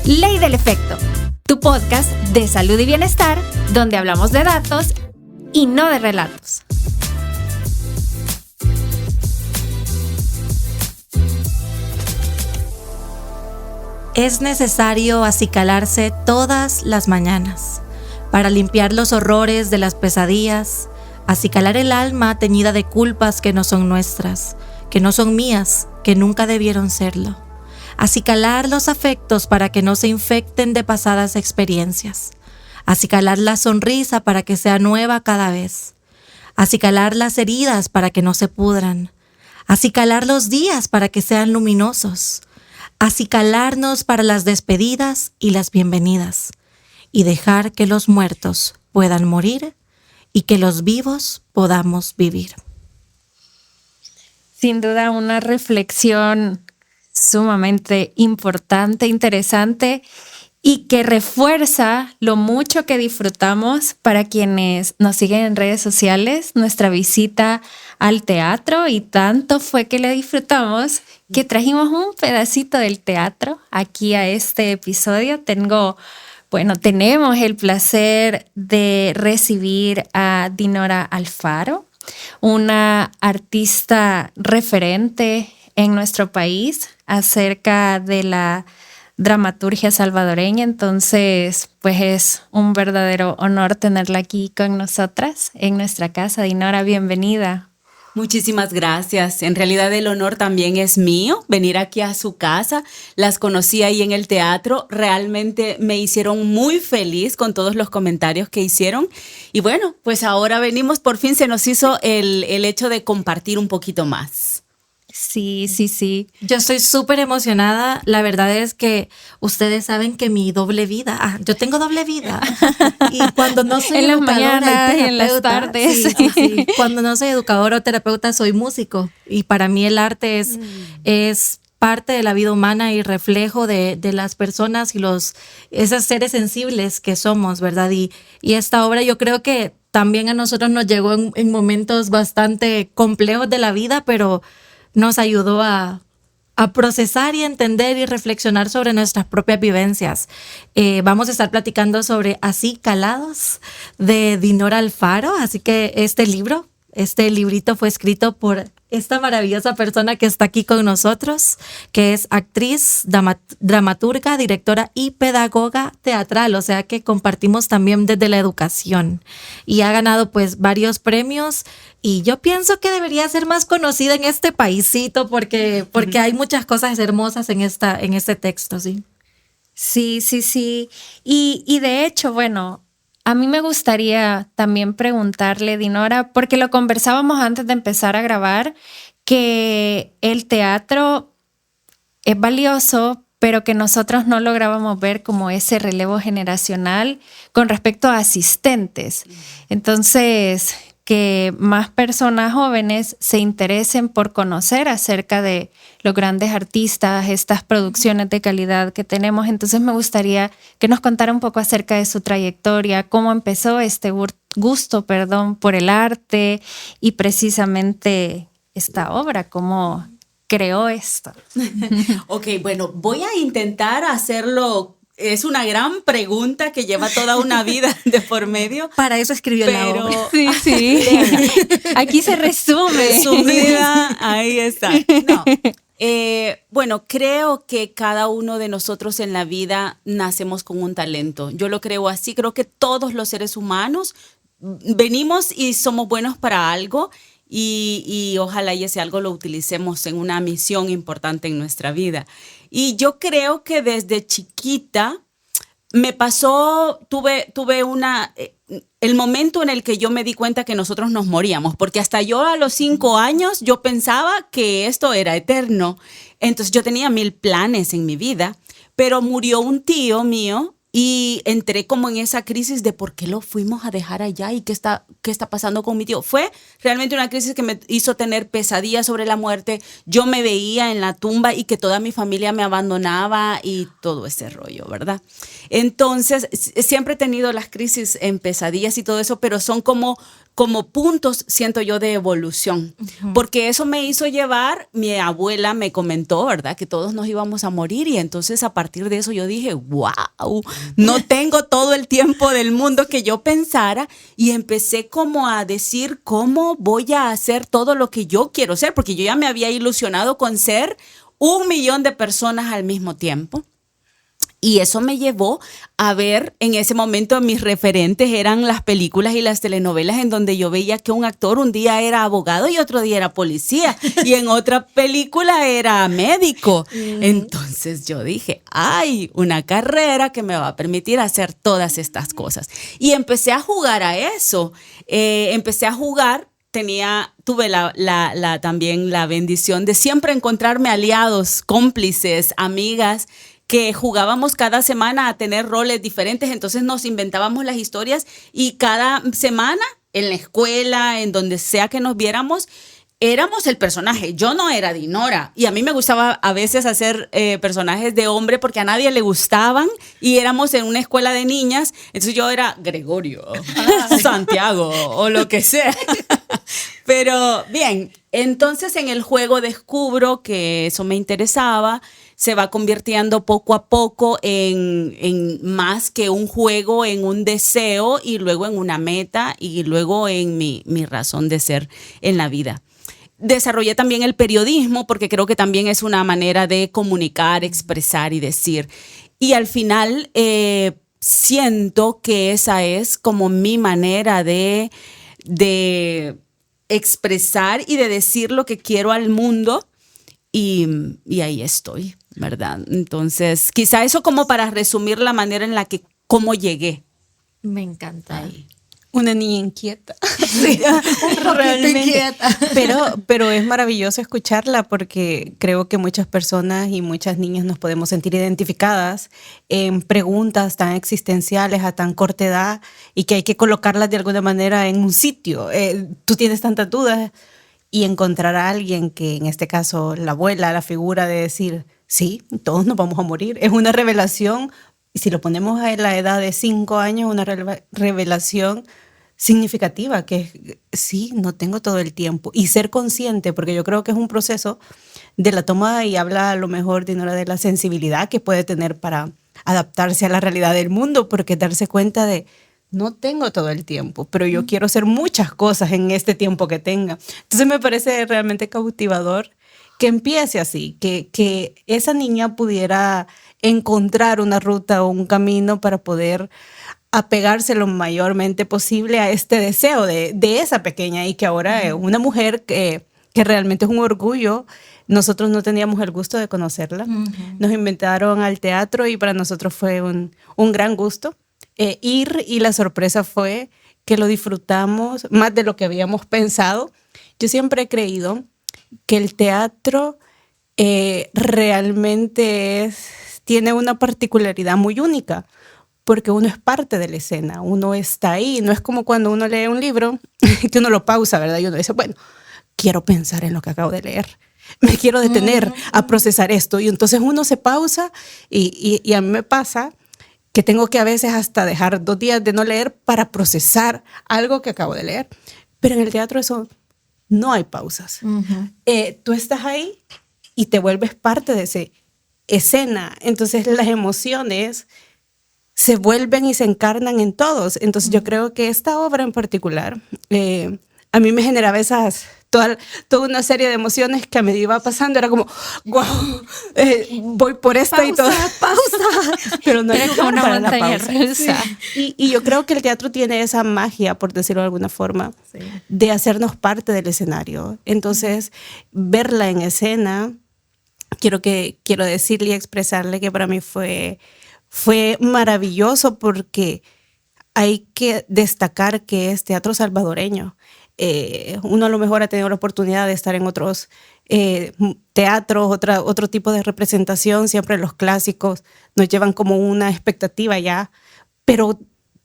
Ley del Efecto, tu podcast de salud y bienestar, donde hablamos de datos y no de relatos. Es necesario acicalarse todas las mañanas para limpiar los horrores de las pesadillas, acicalar el alma teñida de culpas que no son nuestras, que no son mías, que nunca debieron serlo. Acicalar los afectos para que no se infecten de pasadas experiencias. Acicalar la sonrisa para que sea nueva cada vez. Acicalar las heridas para que no se pudran. Acicalar los días para que sean luminosos. Acicalarnos para las despedidas y las bienvenidas. Y dejar que los muertos puedan morir y que los vivos podamos vivir. Sin duda una reflexión sumamente importante, interesante y que refuerza lo mucho que disfrutamos para quienes nos siguen en redes sociales, nuestra visita al teatro, y tanto fue que le disfrutamos que trajimos un pedacito del teatro aquí a este episodio. Tenemos el placer de recibir a Dinora Alfaro, una artista referente en nuestro país acerca de la dramaturgia salvadoreña. Entonces, pues es un verdadero honor tenerla aquí con nosotras en nuestra casa. Dinora, bienvenida. Muchísimas gracias. En realidad el honor también es mío, venir aquí a su casa. Las conocí ahí en el teatro. Realmente me hicieron muy feliz con todos los comentarios que hicieron. Y bueno, pues ahora venimos, por fin se nos hizo el hecho de compartir un poquito más. Sí. Yo estoy súper emocionada. La verdad es que ustedes saben que mi doble vida, yo tengo doble vida. Y cuando no soy en las educadora mañanas y y en las tardes. Sí. Cuando no soy educadora o terapeuta, soy músico. Y para mí el arte es parte de la vida humana y reflejo de las personas y esos seres sensibles que somos, ¿verdad? Y esta obra yo creo que también a nosotros nos llegó en momentos bastante complejos de la vida, pero nos ayudó a procesar y entender y reflexionar sobre nuestras propias vivencias. Vamos a estar platicando sobre Acicalados de Dinora Alfaro, así que este librito fue escrito por esta maravillosa persona que está aquí con nosotros, que es actriz, dramaturga, directora y pedagoga teatral, o sea que compartimos también desde la educación, y ha ganado pues varios premios, y yo pienso que debería ser más conocida en este paísito porque hay muchas cosas hermosas en este texto, ¿sí? Sí. Y de hecho, bueno, a mí me gustaría también preguntarle, Dinora, porque lo conversábamos antes de empezar a grabar, que el teatro es valioso, pero que nosotros no lográbamos ver como ese relevo generacional con respecto a asistentes. Entonces, que más personas jóvenes se interesen por conocer acerca de los grandes artistas, estas producciones de calidad que tenemos. Entonces me gustaría que nos contara un poco acerca de su trayectoria, cómo empezó este gusto por el arte y precisamente esta obra, cómo creó esto. Ok, bueno, voy a intentar hacerlo. Es una gran pregunta que lleva toda una vida de por medio. Para eso escribió la obra. Sí. Aquí se resume. Resumida, ahí está. No. Bueno, creo que cada uno de nosotros en la vida nacemos con un talento. Yo lo creo así. Creo que todos los seres humanos venimos y somos buenos para algo. Y ojalá y ese algo lo utilicemos en una misión importante en nuestra vida. Y yo creo que desde chiquita me pasó, tuve el momento en el que yo me di cuenta que nosotros nos moríamos, porque hasta yo a los 5 años yo pensaba que esto era eterno. Entonces yo tenía 1000 planes en mi vida, pero murió un tío mío. Y entré como en esa crisis de por qué lo fuimos a dejar allá y qué está pasando con mi tío. Fue realmente una crisis que me hizo tener pesadillas sobre la muerte. Yo me veía en la tumba y que toda mi familia me abandonaba y todo ese rollo, ¿verdad? Entonces, siempre he tenido las crisis en pesadillas y todo eso, pero son como como puntos, siento yo, de evolución. Porque eso me hizo llevar, mi abuela me comentó, ¿verdad? Que todos nos íbamos a morir y entonces a partir de eso yo dije, wow, no tengo todo el tiempo del mundo que yo pensara y empecé como a decir cómo voy a hacer todo lo que yo quiero ser, porque yo ya me había ilusionado con ser 1,000,000 de personas al mismo tiempo. Y eso me llevó a ver, en ese momento mis referentes eran las películas y las telenovelas en donde yo veía que un actor un día era abogado y otro día era policía y en otra película era médico. Entonces yo dije, hay una carrera que me va a permitir hacer todas estas cosas. Y empecé a jugar a eso. Empecé a jugar. Tuve también la bendición de siempre encontrarme aliados, cómplices, amigas, que jugábamos cada semana a tener roles diferentes, entonces nos inventábamos las historias y cada semana en la escuela, en donde sea que nos viéramos, éramos el personaje. Yo no era Dinora y a mí me gustaba a veces hacer personajes de hombre porque a nadie le gustaban y éramos en una escuela de niñas, entonces yo era Gregorio, Santiago o lo que sea. Pero bien, entonces en el juego descubro que eso me interesaba, se va convirtiendo poco a poco en más que un juego, en un deseo y luego en una meta y luego en mi razón de ser en la vida. Desarrollé también el periodismo porque creo que también es una manera de comunicar, expresar y decir. Y al final siento que esa es como mi manera de expresar y de decir lo que quiero al mundo y ahí estoy, ¿verdad? Entonces, quizá eso como para resumir la manera en la que cómo llegué. Me encanta. Ahí. Una niña inquieta. Sí, realmente inquieta. Pero es maravilloso escucharla porque creo que muchas personas y muchas niñas nos podemos sentir identificadas en preguntas tan existenciales a tan corta edad y que hay que colocarlas de alguna manera en un sitio. Tú tienes tantas dudas y encontrar a alguien que, en este caso, la abuela, la figura de decir, sí, todos nos vamos a morir, es una revelación. Y si lo ponemos a la edad de 5 años, una revelación significativa, que sí, no tengo todo el tiempo. Y ser consciente, porque yo creo que es un proceso de la toma, y habla a lo mejor de la sensibilidad que puede tener para adaptarse a la realidad del mundo, porque darse cuenta de, no tengo todo el tiempo, pero yo quiero hacer muchas cosas en este tiempo que tenga. Entonces me parece realmente cautivador que empiece así, que esa niña pudiera encontrar una ruta o un camino para poder apegarse lo mayormente posible a este deseo de esa pequeña y que ahora es una mujer que realmente es un orgullo. Nosotros no teníamos el gusto de conocerla. Nos invitaron al teatro y para nosotros fue un gran gusto ir, y la sorpresa fue que lo disfrutamos más de lo que habíamos pensado. Yo siempre he creído que el teatro realmente tiene una particularidad muy única, porque uno es parte de la escena, uno está ahí. No es como cuando uno lee un libro, que uno lo pausa, ¿verdad? Y uno dice, bueno, quiero pensar en lo que acabo de leer, me quiero detener a procesar esto. Y entonces uno se pausa y a mí me pasa que tengo que a veces hasta dejar 2 días de no leer para procesar algo que acabo de leer. Pero en el teatro eso no hay pausas. Tú estás ahí y te vuelves parte de esa escena. Entonces las emociones se vuelven y se encarnan en todos. Entonces yo creo que esta obra en particular a mí me generaba toda una serie de emociones que a medida iba pasando era como, wow, voy por esta pausa, y todo. Pausa. Pero no hay lugar para la pausa. Sí. Y yo creo que el teatro tiene esa magia, por decirlo de alguna forma, sí, de hacernos parte del escenario. Entonces, verla en escena, quiero decirle y expresarle que para mí fue maravilloso, porque hay que destacar que es teatro salvadoreño. Uno a lo mejor ha tenido la oportunidad de estar en otros teatros, otro tipo de representación. Siempre los clásicos nos llevan como una expectativa ya, pero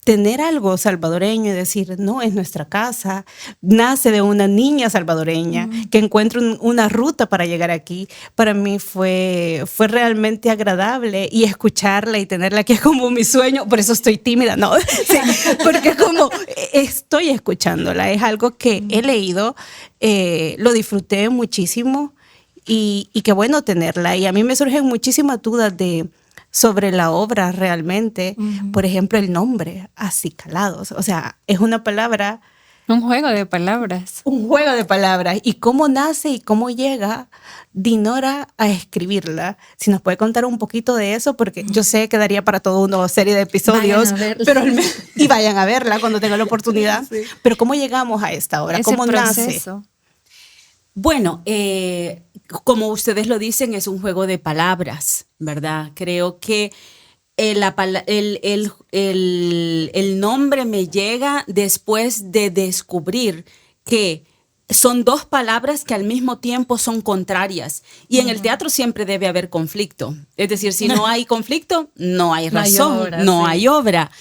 tener algo salvadoreño y decir, no, es nuestra casa, nace de una niña salvadoreña que encuentra una ruta para llegar aquí, para mí fue realmente agradable, y escucharla y tenerla aquí es como mi sueño, por eso estoy tímida, ¿no? Sí, porque como estoy escuchándola, es algo que he leído, lo disfruté muchísimo y qué bueno tenerla, y a mí me surgen muchísimas dudas sobre la obra realmente. Por ejemplo, el nombre, Acicalados. O sea, es una palabra... Un juego de palabras. Un juego de palabras. ¿Y cómo nace y cómo llega Dinora a escribirla? Si nos puede contar un poquito de eso, porque yo sé que daría para toda una serie de episodios. Y vayan a verla cuando tengan la oportunidad. Sí. Pero ¿cómo llegamos a esta obra? ¿Cómo nace? Bueno, como ustedes lo dicen, es un juego de palabras, ¿verdad? Creo que el nombre me llega después de descubrir que son dos palabras que al mismo tiempo son contrarias. Y en el teatro siempre debe haber conflicto. Es decir, si no hay conflicto, no hay razón, no hay obra.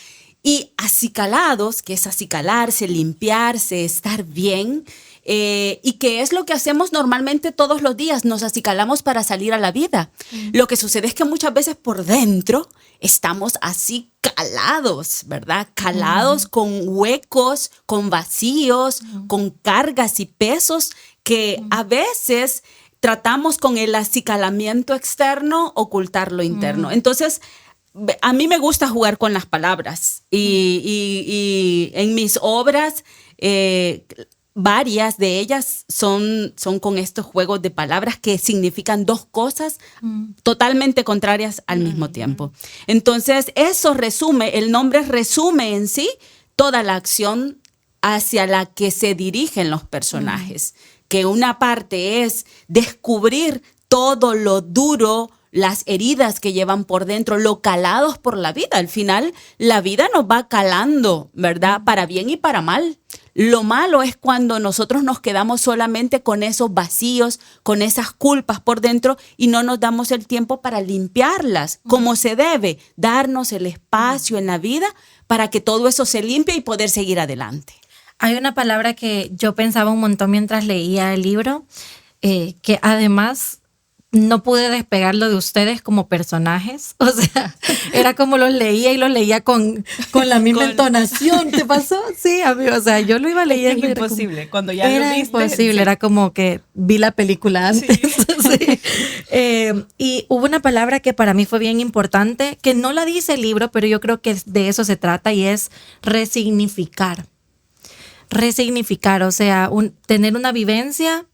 Y acicalados, que es acicalarse, limpiarse, estar bien. Y que es lo que hacemos normalmente todos los días, nos acicalamos para salir a la vida. Lo que sucede es que muchas veces por dentro estamos así calados, ¿verdad? Calados con huecos, con vacíos, con cargas y pesos que a veces tratamos con el acicalamiento externo ocultar lo interno. Entonces, a mí me gusta jugar con las palabras y en mis obras varias de ellas son con estos juegos de palabras que significan dos cosas totalmente contrarias al mismo tiempo. Entonces, eso resume, el nombre resume en sí toda la acción hacia la que se dirigen los personajes. Que una parte es descubrir todo lo duro, las heridas que llevan por dentro, lo calados por la vida. Al final, la vida nos va calando, ¿verdad? Para bien y para mal. Lo malo es cuando nosotros nos quedamos solamente con esos vacíos, con esas culpas por dentro y no nos damos el tiempo para limpiarlas como se debe, darnos el espacio en la vida para que todo eso se limpie y poder seguir adelante. Hay una palabra que yo pensaba un montón mientras leía el libro, que además no pude despegarlo de ustedes como personajes. O sea, era como los leía con la misma entonación. ¿Te pasó? Sí, amigo. O sea, yo lo iba leyendo. Es imposible. Cuando ya lo viste. Imposible. Sí. Era como que vi la película antes. Sí. Sí. Y hubo una palabra que para mí fue bien importante, que no la dice el libro, pero yo creo que de eso se trata, y es resignificar. Resignificar, o sea, tener una vivencia,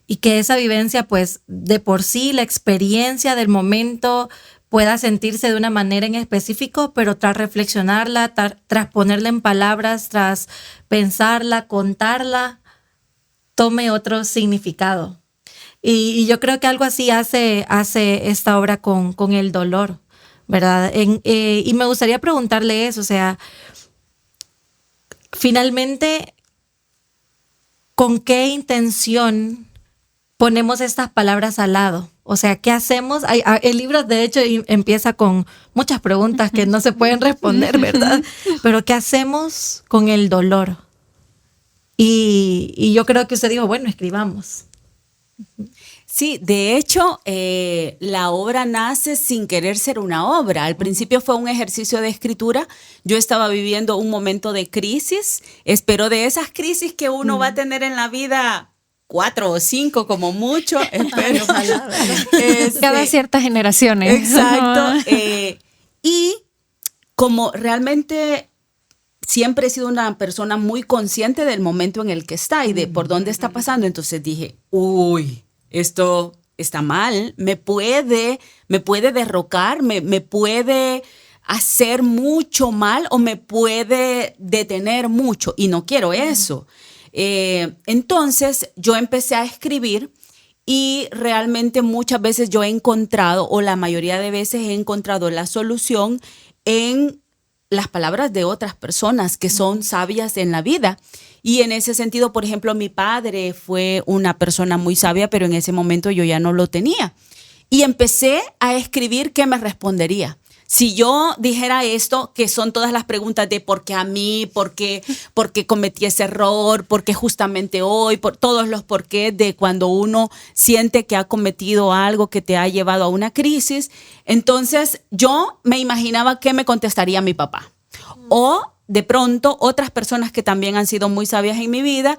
y que esa vivencia, pues, de por sí, la experiencia del momento pueda sentirse de una manera en específico, pero tras reflexionarla, tras ponerla en palabras, tras pensarla, contarla, tome otro significado. Y yo creo que algo así hace esta obra con el dolor, ¿verdad? Y me gustaría preguntarle eso, o sea, finalmente, ¿con qué intención ponemos estas palabras al lado? O sea, ¿qué hacemos? El libro, de hecho, empieza con muchas preguntas que no se pueden responder, ¿verdad? Pero ¿qué hacemos con el dolor? Y yo creo que usted dijo, bueno, escribamos. Sí, de hecho, la obra nace sin querer ser una obra. Al principio fue un ejercicio de escritura. Yo estaba viviendo un momento de crisis. Espero de esas crisis que uno va a tener en la vida 4 o 5 como mucho. Espero. Cada ciertas generaciones. Exacto. Y como realmente siempre he sido una persona muy consciente del momento en el que está y de por dónde está pasando, entonces dije, uy, esto está mal, me puede derrocar, me puede hacer mucho mal o me puede detener mucho, y no quiero eso. Entonces yo empecé a escribir, y realmente muchas veces yo he encontrado, o la mayoría de veces he encontrado la solución en las palabras de otras personas que son sabias en la vida. Y en ese sentido, por ejemplo, mi padre fue una persona muy sabia, pero en ese momento yo ya no lo tenía. Y empecé a escribir qué me respondería. si yo dijera esto, que son todas las preguntas de por qué a mí, por qué cometí ese error, por qué justamente hoy, por todos los por qué de cuando uno siente que ha cometido algo que te ha llevado a una crisis, entonces yo me imaginaba qué me contestaría mi papá. O de pronto otras personas que también han sido muy sabias en mi vida.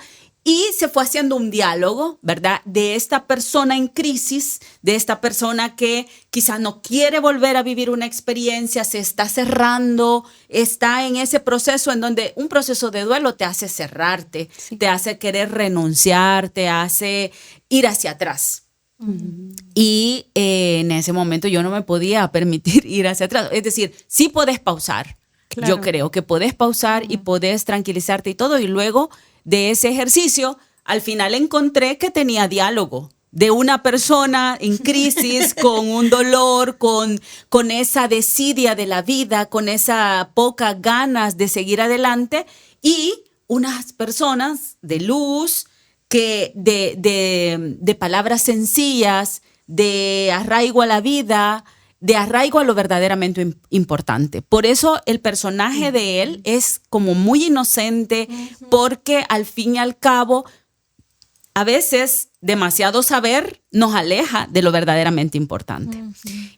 Y se fue haciendo un diálogo, ¿verdad? De esta persona en crisis, de esta persona que quizás no quiere volver a vivir una experiencia, se está cerrando, está en ese proceso en donde un proceso de duelo te hace cerrarte, te hace querer renunciar, te hace ir hacia atrás. Y en ese momento yo no me podía permitir ir hacia atrás. Es decir, sí podés pausar. Claro. Yo creo que podés pausar y podés tranquilizarte y todo, y luego de ese ejercicio, al final encontré que tenía diálogo de una persona en crisis, con un dolor, con esa desidia de la vida, con esa poca ganas de seguir adelante, y unas personas de luz, que de palabras sencillas, de arraigo a la vida, de arraigo a lo verdaderamente importante. Por eso el personaje de él es como muy inocente, porque al fin y al cabo, a veces demasiado saber nos aleja de lo verdaderamente importante.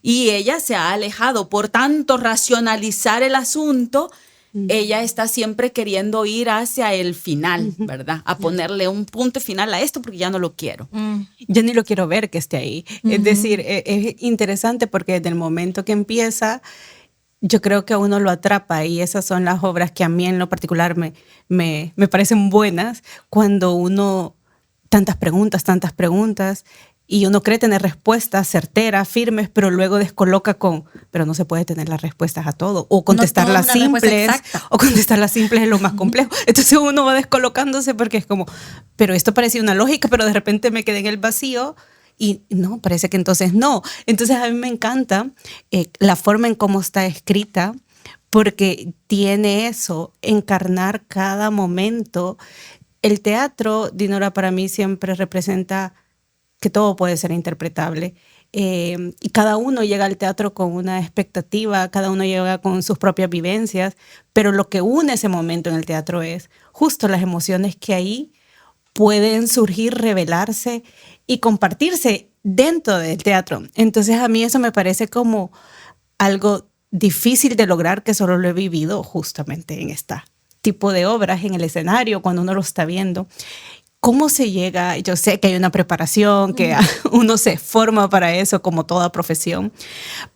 Y ella se ha alejado por tanto racionalizar el asunto. Ella está siempre queriendo ir hacia el final, ¿verdad? A ponerle un punto final a esto porque ya no lo quiero. Yo ni lo quiero ver que esté ahí. Es decir, es interesante porque desde el momento que empieza, yo creo que a uno lo atrapa, y esas son las obras que a mí en lo particular me parecen buenas, cuando uno, tantas preguntas, y uno cree tener respuestas certeras, firmes, pero luego descoloca pero no se puede tener las respuestas a todo, o contestarlas simples, o contestarlas simples es lo más complejo. Entonces uno va descolocándose porque es como, pero esto parecía una lógica, pero de repente me quedé en el vacío, y no, parece que entonces no. Entonces a mí me encanta la forma en cómo está escrita, porque tiene eso, encarnar cada momento. El teatro, Dinora, para mí siempre representa que todo puede ser interpretable, y cada uno llega al teatro con una expectativa, cada uno llega con sus propias vivencias, pero lo que une ese momento en el teatro es justo las emociones que ahí pueden surgir, revelarse y compartirse dentro del teatro. Entonces a mí eso me parece como algo difícil de lograr, que solo lo he vivido justamente en este tipo de obras, en el escenario, cuando uno lo está viendo. ¿Cómo se llega? Yo sé que hay una preparación, que uno se forma para eso, como toda profesión,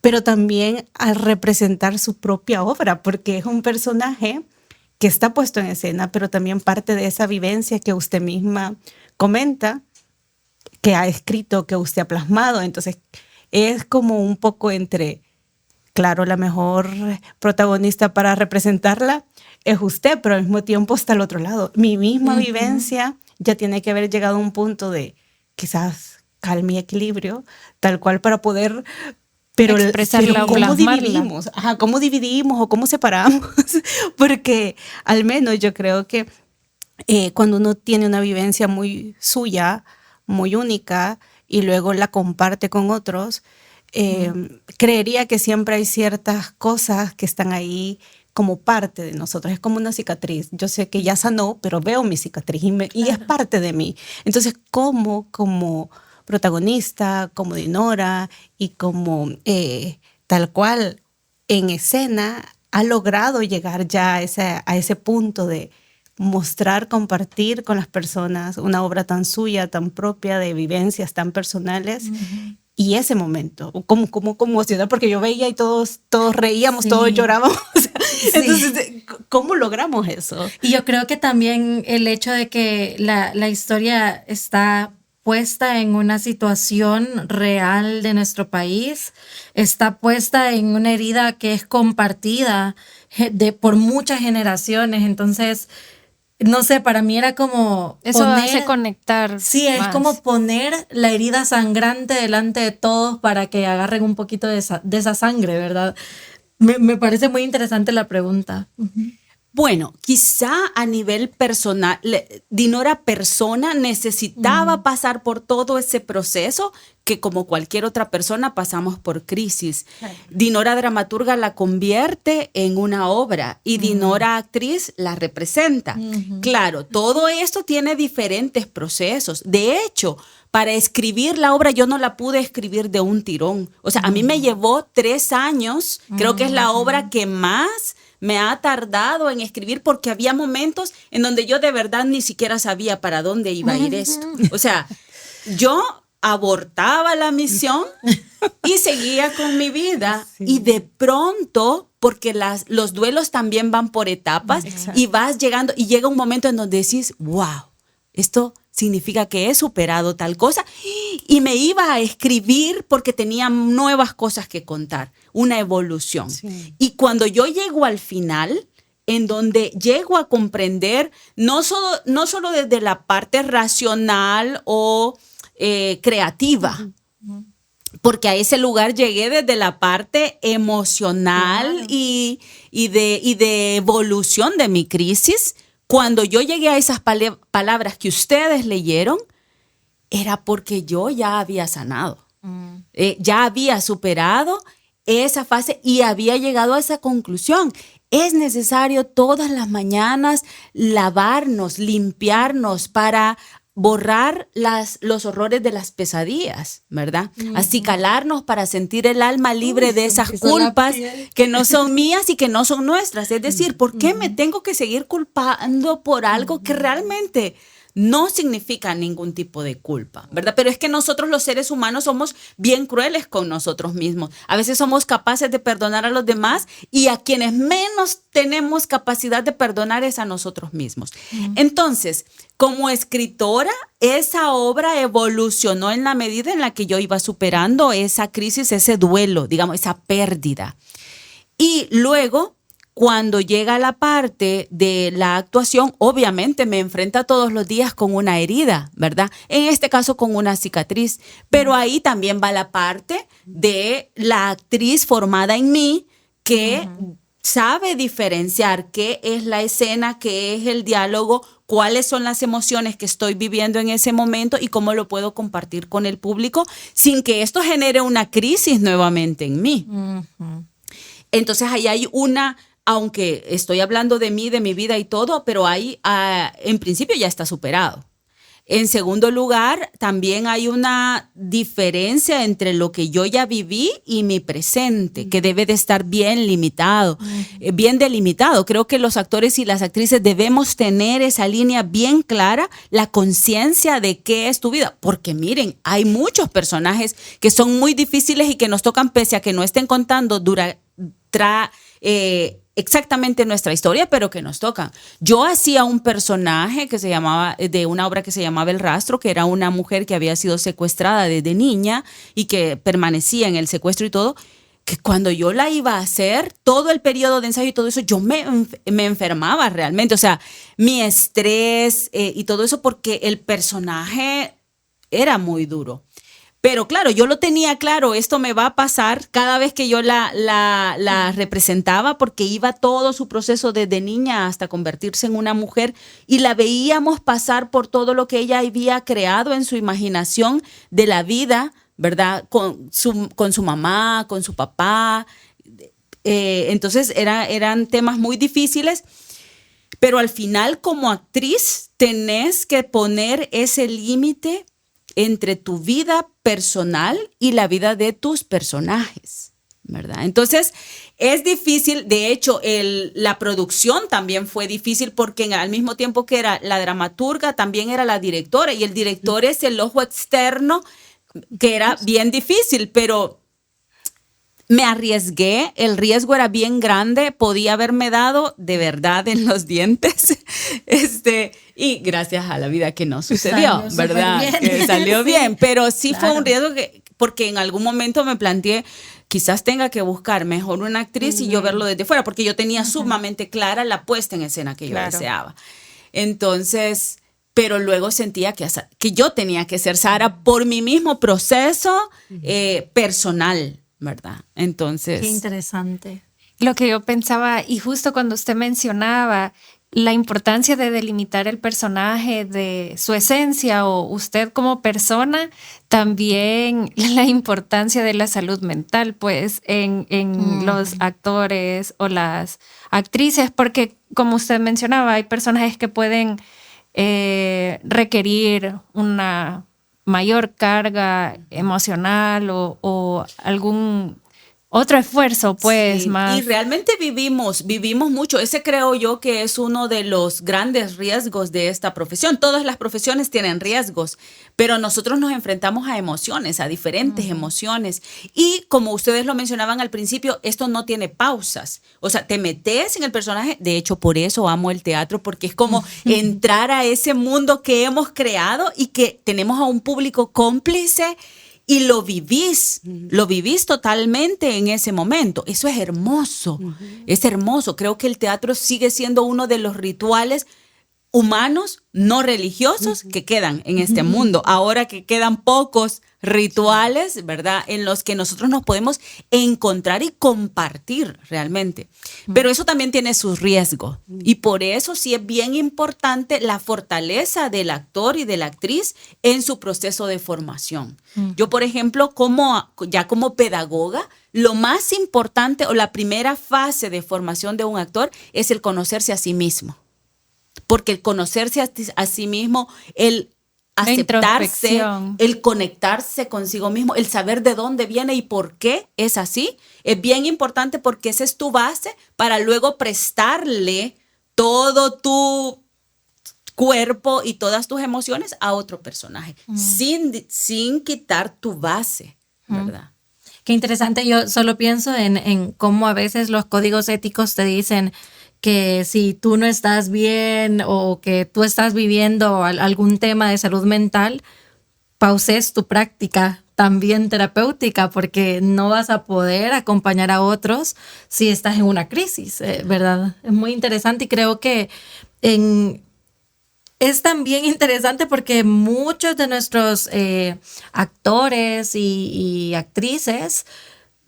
pero también al representar su propia obra, porque es un personaje que está puesto en escena, pero también parte de esa vivencia que usted misma comenta, que ha escrito, que usted ha plasmado. Entonces es como un poco entre, claro, la mejor protagonista para representarla es usted, pero al mismo tiempo está al otro lado. Mi misma vivencia ya tiene que haber llegado a un punto de quizás calma y equilibrio, tal cual, para poder expresarla, ¿cómo plasmarla? dividimos? ¿Cómo dividimos o cómo separamos? Porque al menos yo creo que cuando uno tiene una vivencia muy suya, muy única, y luego la comparte con otros, creería que siempre hay ciertas cosas que están ahí como parte de nosotros. Es como una cicatriz. Yo sé que ya sanó, pero veo mi cicatriz y es parte de mí. Entonces, como protagonista, como Dinora, y como tal cual en escena, ha logrado llegar ya a ese punto de mostrar, compartir con las personas una obra tan suya, tan propia, de vivencias tan personales. Y ese momento, como emocionar, porque yo veía y todos reíamos, todos llorábamos. Entonces, ¿cómo logramos eso? Y yo creo que también el hecho de que la historia está puesta en una situación real de nuestro país, está puesta en una herida que es compartida por muchas generaciones. Entonces, no sé, para mí era como eso hace conectar. Sí, es como poner la herida sangrante delante de todos para que agarren un poquito de esa sangre, ¿verdad? Me parece muy interesante la pregunta. Bueno, quizá a nivel personal, Dinora persona necesitaba pasar por todo ese proceso que como cualquier otra persona pasamos por crisis. Claro. Dinora dramaturga la convierte en una obra y Dinora actriz la representa. Claro, todo esto tiene diferentes procesos. De hecho, para escribir la obra yo no la pude escribir de un tirón. O sea, a mí me llevó 3 años, creo que es la obra que más me ha tardado en escribir porque había momentos en donde yo de verdad ni siquiera sabía para dónde iba a ir esto. O sea, yo abortaba la misión y seguía con mi vida. Sí. Y de pronto, porque los duelos también van por etapas. Exacto. Y vas llegando y llega un momento en donde decís, wow, esto significa que he superado tal cosa, y me iba a escribir porque tenía nuevas cosas que contar, una evolución. Sí. Y cuando yo llego al final, en donde llego a comprender, no solo desde la parte racional o creativa, porque a ese lugar llegué desde la parte emocional. Claro. y de evolución de mi crisis. Cuando yo llegué a esas palabras que ustedes leyeron, era porque yo ya había sanado, ya había superado esa fase y había llegado a esa conclusión. Es necesario todas las mañanas lavarnos, limpiarnos para borrar los horrores de las pesadillas, ¿verdad? Acicalarnos para sentir el alma libre de esas culpas que no son mías y que no son nuestras. Es decir, ¿por qué me tengo que seguir culpando por algo que realmente no significa ningún tipo de culpa, ¿verdad? Pero es que nosotros los seres humanos somos bien crueles con nosotros mismos. A veces somos capaces de perdonar a los demás y a quienes menos tenemos capacidad de perdonar es a nosotros mismos. Entonces, como escritora, esa obra evolucionó en la medida en la que yo iba superando esa crisis, ese duelo, digamos, esa pérdida. Y luego, cuando llega la parte de la actuación, obviamente me enfrenta todos los días con una herida, ¿verdad? En este caso con una cicatriz, pero ahí también va la parte de la actriz formada en mí que sabe diferenciar qué es la escena, qué es el diálogo, cuáles son las emociones que estoy viviendo en ese momento y cómo lo puedo compartir con el público sin que esto genere una crisis nuevamente en mí. Entonces ahí hay una... Aunque estoy hablando de mí, de mi vida y todo, pero ahí en principio ya está superado. En segundo lugar, también hay una diferencia entre lo que yo ya viví y mi presente, que debe de estar bien limitado, bien delimitado. Creo que los actores y las actrices debemos tener esa línea bien clara, la conciencia de qué es tu vida. Porque miren, hay muchos personajes que son muy difíciles y que nos tocan pese a que no estén contando exactamente nuestra historia, pero que nos tocan. Yo hacía un personaje que se llamaba, de una obra que se llamaba El Rastro, que era una mujer que había sido secuestrada desde niña y que permanecía en el secuestro y todo, que cuando yo la iba a hacer, todo el periodo de ensayo y todo eso, yo me enfermaba realmente. O sea, mi estrés y todo eso, porque el personaje era muy duro. Pero claro, yo lo tenía claro, esto me va a pasar cada vez que yo la representaba, porque iba todo su proceso desde niña hasta convertirse en una mujer y la veíamos pasar por todo lo que ella había creado en su imaginación de la vida, ¿verdad? Con su mamá, con su papá. Entonces eran temas muy difíciles, pero al final como actriz tenés que poner ese límite entre tu vida personal y la vida de tus personajes, ¿verdad? Entonces, es difícil. De hecho, la producción también fue difícil porque al mismo tiempo que era la dramaturga, también era la directora, y el director es el ojo externo, que era bien difícil, pero me arriesgué, el riesgo era bien grande, podía haberme dado de verdad en los dientes, y gracias a la vida que no sucedió, ¿verdad? Que salió bien, pero sí, claro, fue un riesgo porque en algún momento me planteé, quizás tenga que buscar mejor una actriz y yo verlo desde fuera, porque yo tenía sumamente clara la puesta en escena que yo deseaba. Entonces, pero luego sentía que yo tenía que ser Sara por mi mismo proceso personal, ¿verdad? Entonces. Qué interesante. Lo que yo pensaba, y justo cuando usted mencionaba la importancia de delimitar el personaje de su esencia o usted como persona, también la importancia de la salud mental, pues, en los actores o las actrices, porque como usted mencionaba, hay personajes que pueden requerir una mayor carga emocional o algún otro esfuerzo, pues, Sí, más. y realmente vivimos mucho. Ese creo yo que es uno de los grandes riesgos de esta profesión. Todas las profesiones tienen riesgos, pero nosotros nos enfrentamos a emociones, a diferentes emociones. Y como ustedes lo mencionaban al principio, esto no tiene pausas. O sea, te metes en el personaje. De hecho, por eso amo el teatro, porque es como entrar a ese mundo que hemos creado y que tenemos a un público cómplice. Y lo vivís totalmente en ese momento. Eso es hermoso, es hermoso. Creo que el teatro sigue siendo uno de los rituales humanos, no religiosos, que quedan en este mundo. Ahora que quedan pocos rituales, ¿verdad?, en los que nosotros nos podemos encontrar y compartir realmente. Pero eso también tiene sus riesgos. Y por eso sí es bien importante la fortaleza del actor y de la actriz en su proceso de formación. Yo, por ejemplo, ya como pedagoga, lo más importante o la primera fase de formación de un actor es el conocerse a sí mismo. Porque el conocerse a sí mismo, el aceptarse, el conectarse consigo mismo, el saber de dónde viene y por qué es así, es bien importante porque esa es tu base para luego prestarle todo tu cuerpo y todas tus emociones a otro personaje, sin quitar tu base, ¿verdad? Qué interesante. Yo solo pienso en cómo a veces los códigos éticos te dicen que si tú no estás bien o que tú estás viviendo algún tema de salud mental, pauses tu práctica también terapéutica, porque no vas a poder acompañar a otros si estás en una crisis, ¿verdad? Es muy interesante y creo que es también interesante porque muchos de nuestros actores y actrices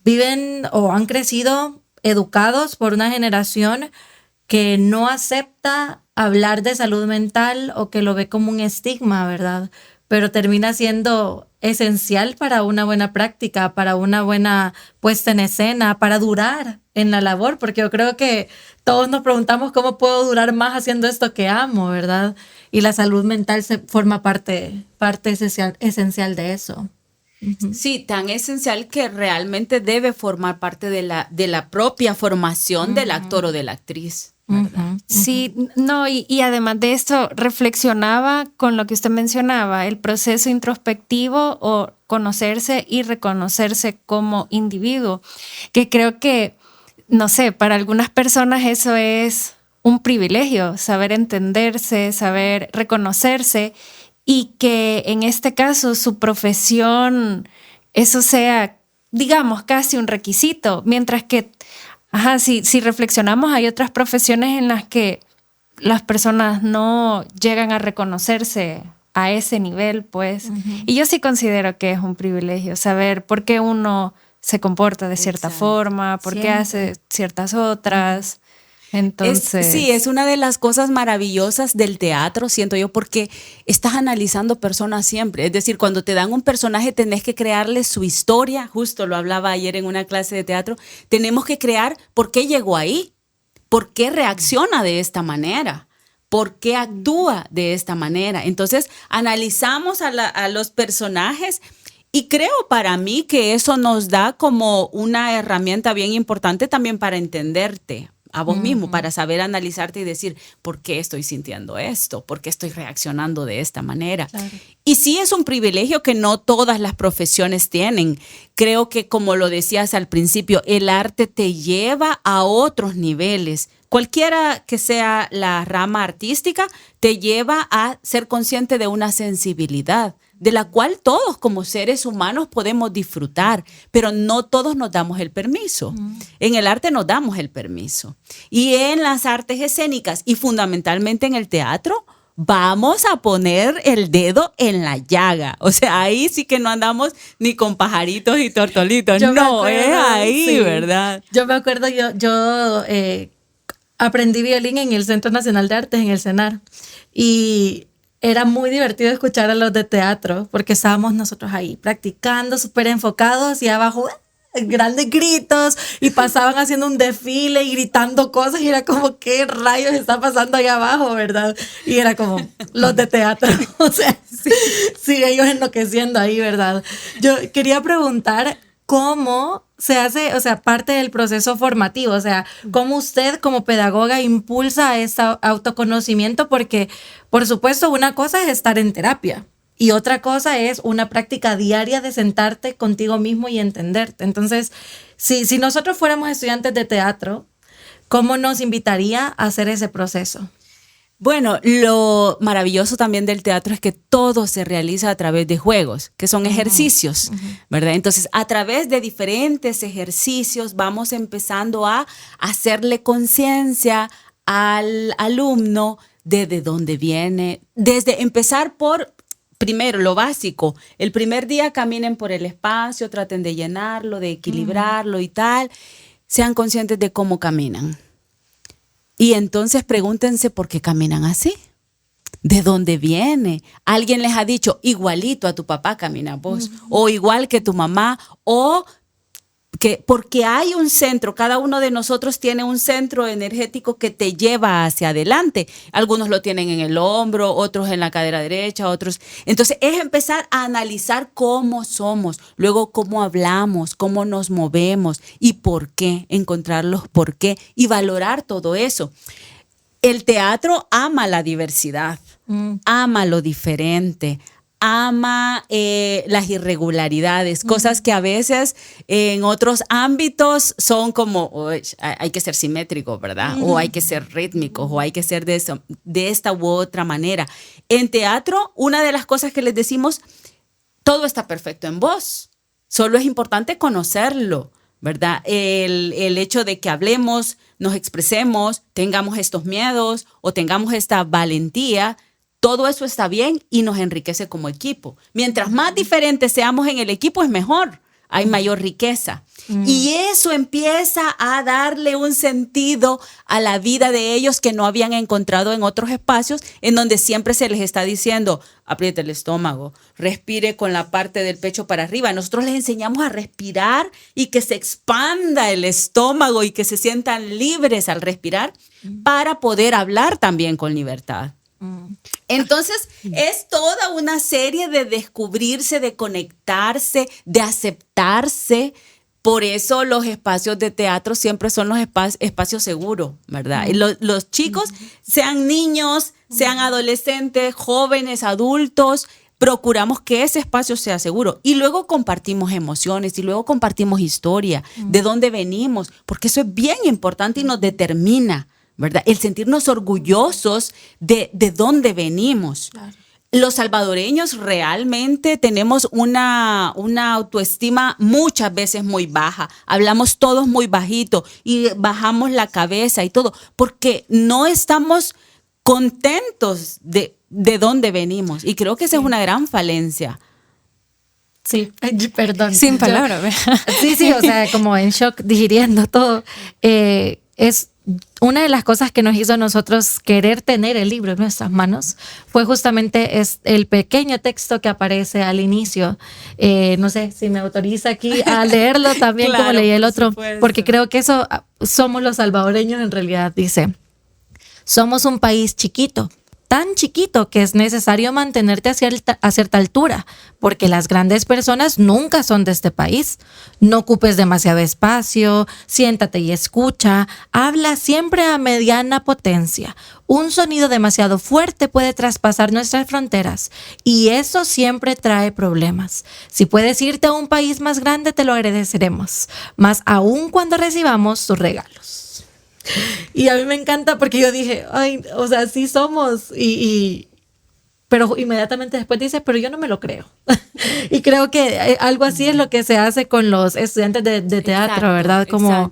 viven o han crecido educados por una generación que no acepta hablar de salud mental o que lo ve como un estigma, ¿verdad? Pero termina siendo esencial para una buena práctica, para una buena puesta en escena, para durar en la labor, porque yo creo que todos nos preguntamos cómo puedo durar más haciendo esto que amo, ¿verdad? Y la salud mental forma parte esencial de eso. Sí, tan esencial que realmente debe formar parte de la propia formación del actor o de la actriz, ¿verdad? Sí, no, y además de esto, reflexionaba con lo que usted mencionaba, el proceso introspectivo o conocerse y reconocerse como individuo, que creo que, no sé, para algunas personas eso es un privilegio, saber entenderse, saber reconocerse, y que en este caso su profesión, eso sea, digamos, casi un requisito, mientras que, si reflexionamos, hay otras profesiones en las que las personas no llegan a reconocerse a ese nivel, pues. Y yo sí considero que es un privilegio saber por qué uno se comporta de cierta forma, por qué hace ciertas otras. Entonces, es una de las cosas maravillosas del teatro, siento yo, porque estás analizando personas siempre. Es decir, cuando te dan un personaje, tenés que crearle su historia. Justo lo hablaba ayer en una clase de teatro. Tenemos que crear por qué llegó ahí, por qué reacciona de esta manera, por qué actúa de esta manera. Entonces, analizamos a los personajes. Y creo para mí que eso nos da como una herramienta bien importante también para entenderte a vos mismo, para saber analizarte y decir, ¿por qué estoy sintiendo esto? ¿Por qué estoy reaccionando de esta manera? Claro. Y sí es un privilegio que no todas las profesiones tienen. Creo que, como lo decías al principio, el arte te lleva a otros niveles. Cualquiera que sea la rama artística, te lleva a ser consciente de una sensibilidad, de la cual todos como seres humanos podemos disfrutar, pero no todos nos damos el permiso. En el arte nos damos el permiso. Y en las artes escénicas y fundamentalmente en el teatro, vamos a poner el dedo en la llaga. O sea, ahí sí que no andamos ni con pajaritos y tortolitos. No, es ahí, sí. ¿Verdad? Yo me acuerdo, yo aprendí violín en el Centro Nacional de Artes, en el CENAR. Y era muy divertido escuchar a los de teatro, porque estábamos nosotros ahí practicando, súper enfocados, y abajo grandes gritos, y pasaban haciendo un desfile y gritando cosas, y era como, ¿qué rayos está pasando ahí abajo, verdad? Y era como, los de teatro, o sea, sí, ellos enloqueciendo ahí, ¿verdad? Yo quería preguntar cómo se hace, o sea, parte del proceso formativo, o sea, cómo usted como pedagoga impulsa este autoconocimiento, porque, por supuesto, una cosa es estar en terapia y otra cosa es una práctica diaria de sentarte contigo mismo y entenderte. Entonces, si nosotros fuéramos estudiantes de teatro, ¿cómo nos invitaría a hacer ese proceso? Bueno, lo maravilloso también del teatro es que todo se realiza a través de juegos, que son ejercicios, ¿verdad? Entonces, a través de diferentes ejercicios vamos empezando a hacerle conciencia al alumno de dónde viene, desde empezar por, primero, lo básico. El primer día caminen por el espacio, traten de llenarlo, de equilibrarlo y tal. Sean conscientes de cómo caminan. Y entonces pregúntense por qué caminan así. ¿De dónde viene? Alguien les ha dicho, igualito a tu papá caminas vos, o igual que tu mamá, o que porque hay un centro, cada uno de nosotros tiene un centro energético que te lleva hacia adelante. Algunos lo tienen en el hombro, otros en la cadera derecha, otros. Entonces es empezar a analizar cómo somos, luego cómo hablamos, cómo nos movemos y por qué, encontrar los por qué y valorar todo eso. El teatro ama la diversidad, ama lo diferente, ama las irregularidades, cosas que a veces en otros ámbitos son como, hay que ser simétrico, ¿verdad? O hay que ser rítmicos, o hay que ser de esta u otra manera. En teatro, una de las cosas que les decimos, todo está perfecto en vos, solo es importante conocerlo, ¿verdad? El hecho de que hablemos, nos expresemos, tengamos estos miedos o tengamos esta valentía, todo eso está bien y nos enriquece como equipo. Mientras más diferentes seamos en el equipo es mejor, hay mayor riqueza. Y eso empieza a darle un sentido a la vida de ellos que no habían encontrado en otros espacios, en donde siempre se les está diciendo, apriete el estómago, respire con la parte del pecho para arriba. Nosotros les enseñamos a respirar y que se expanda el estómago y que se sientan libres al respirar para poder hablar también con libertad. Entonces es toda una serie de descubrirse, de conectarse, de aceptarse. Por eso los espacios de teatro siempre son los espacios seguros, ¿verdad? Y los chicos, sean niños, sean adolescentes, jóvenes, adultos, procuramos que ese espacio sea seguro. Y luego compartimos emociones y luego compartimos historia, de dónde venimos, porque eso es bien importante y nos determina, ¿verdad? El sentirnos orgullosos de dónde venimos. Claro. Los salvadoreños realmente tenemos una autoestima muchas veces muy baja. Hablamos todos muy bajito y bajamos la cabeza y todo, porque no estamos contentos de dónde venimos. Y creo que esa es una gran falencia. Sí, perdón. Sin palabras. Sí, o sea, como en shock, digiriendo todo. Es una de las cosas que nos hizo a nosotros querer tener el libro en nuestras manos fue justamente el pequeño texto que aparece al inicio. No sé si me autoriza aquí a leerlo también, claro, como leí el otro, porque creo que eso somos los salvadoreños en realidad. Dice, somos un país chiquito, tan chiquito que es necesario mantenerte a cierta altura, porque las grandes personas nunca son de este país. No ocupes demasiado espacio, siéntate y escucha, habla siempre a mediana potencia. Un sonido demasiado fuerte puede traspasar nuestras fronteras y eso siempre trae problemas. Si puedes irte a un país más grande, te lo agradeceremos, más aún cuando recibamos tus regalos. Y a mí me encanta porque yo dije, ay, o sea, sí somos, pero inmediatamente después dice, pero yo no me lo creo. Y creo que algo así es lo que se hace con los estudiantes de teatro, exacto, ¿verdad? Como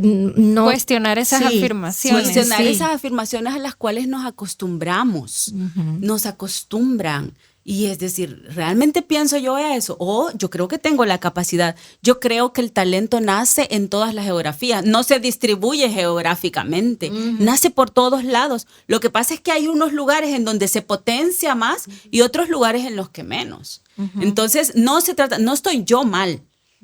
no Cuestionar esas sí, afirmaciones. Cuestionar sí. esas afirmaciones a las cuales nos acostumbramos, nos acostumbran. Y es decir, ¿realmente pienso yo eso? O yo creo que tengo la capacidad. Yo creo que el talento nace en todas las geografías, no se distribuye geográficamente, nace por todos lados. Lo que pasa es que hay unos lugares en donde se potencia más y otros lugares en los que menos. Entonces, no se trata, no estoy yo mal.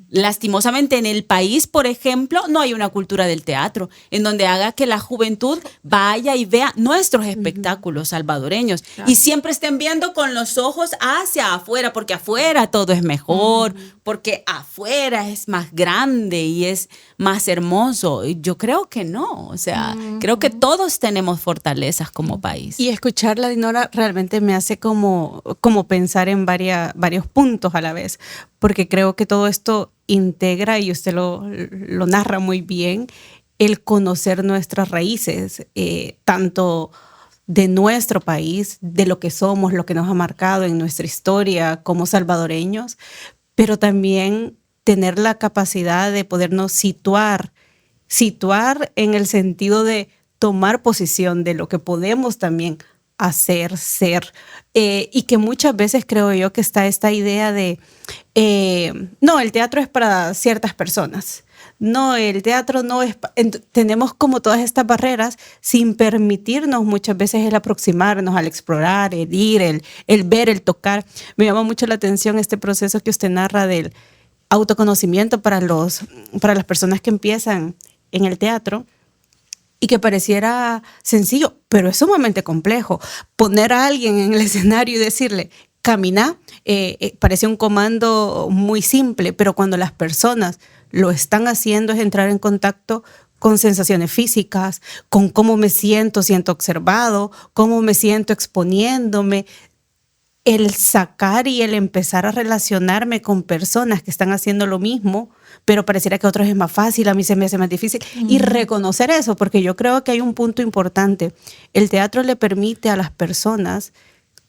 Lastimosamente en el país, por ejemplo, no hay una cultura del teatro en donde haga que la juventud vaya y vea nuestros espectáculos salvadoreños y siempre estén viendo con los ojos hacia afuera, porque afuera todo es mejor, porque afuera es más grande y es más hermoso. Yo creo que no, o sea, creo que todos tenemos fortalezas como país. Y escucharla, Dinora, realmente me hace como pensar en varios puntos a la vez, porque creo que todo esto integra, y usted lo narra muy bien, el conocer nuestras raíces, tanto de nuestro país, de lo que somos, lo que nos ha marcado en nuestra historia como salvadoreños, pero también tener la capacidad de podernos situar en el sentido de tomar posición de lo que podemos también hacer, ser, y que muchas veces creo yo que está esta idea de, no, el teatro es para ciertas personas, no, el teatro no es, tenemos como todas estas barreras sin permitirnos muchas veces el aproximarnos, al explorar, el ir, el ver, el tocar. Me llama mucho la atención este proceso que usted narra del autoconocimiento para las personas que empiezan en el teatro, y que pareciera sencillo, pero es sumamente complejo. Poner a alguien en el escenario y decirle, camina, parece un comando muy simple, pero cuando las personas lo están haciendo es entrar en contacto con sensaciones físicas, con cómo me siento observado, cómo me siento exponiéndome. El sacar y el empezar a relacionarme con personas que están haciendo lo mismo, pero pareciera que a otros es más fácil, a mí se me hace más difícil. Y reconocer eso, porque yo creo que hay un punto importante. El teatro le permite a las personas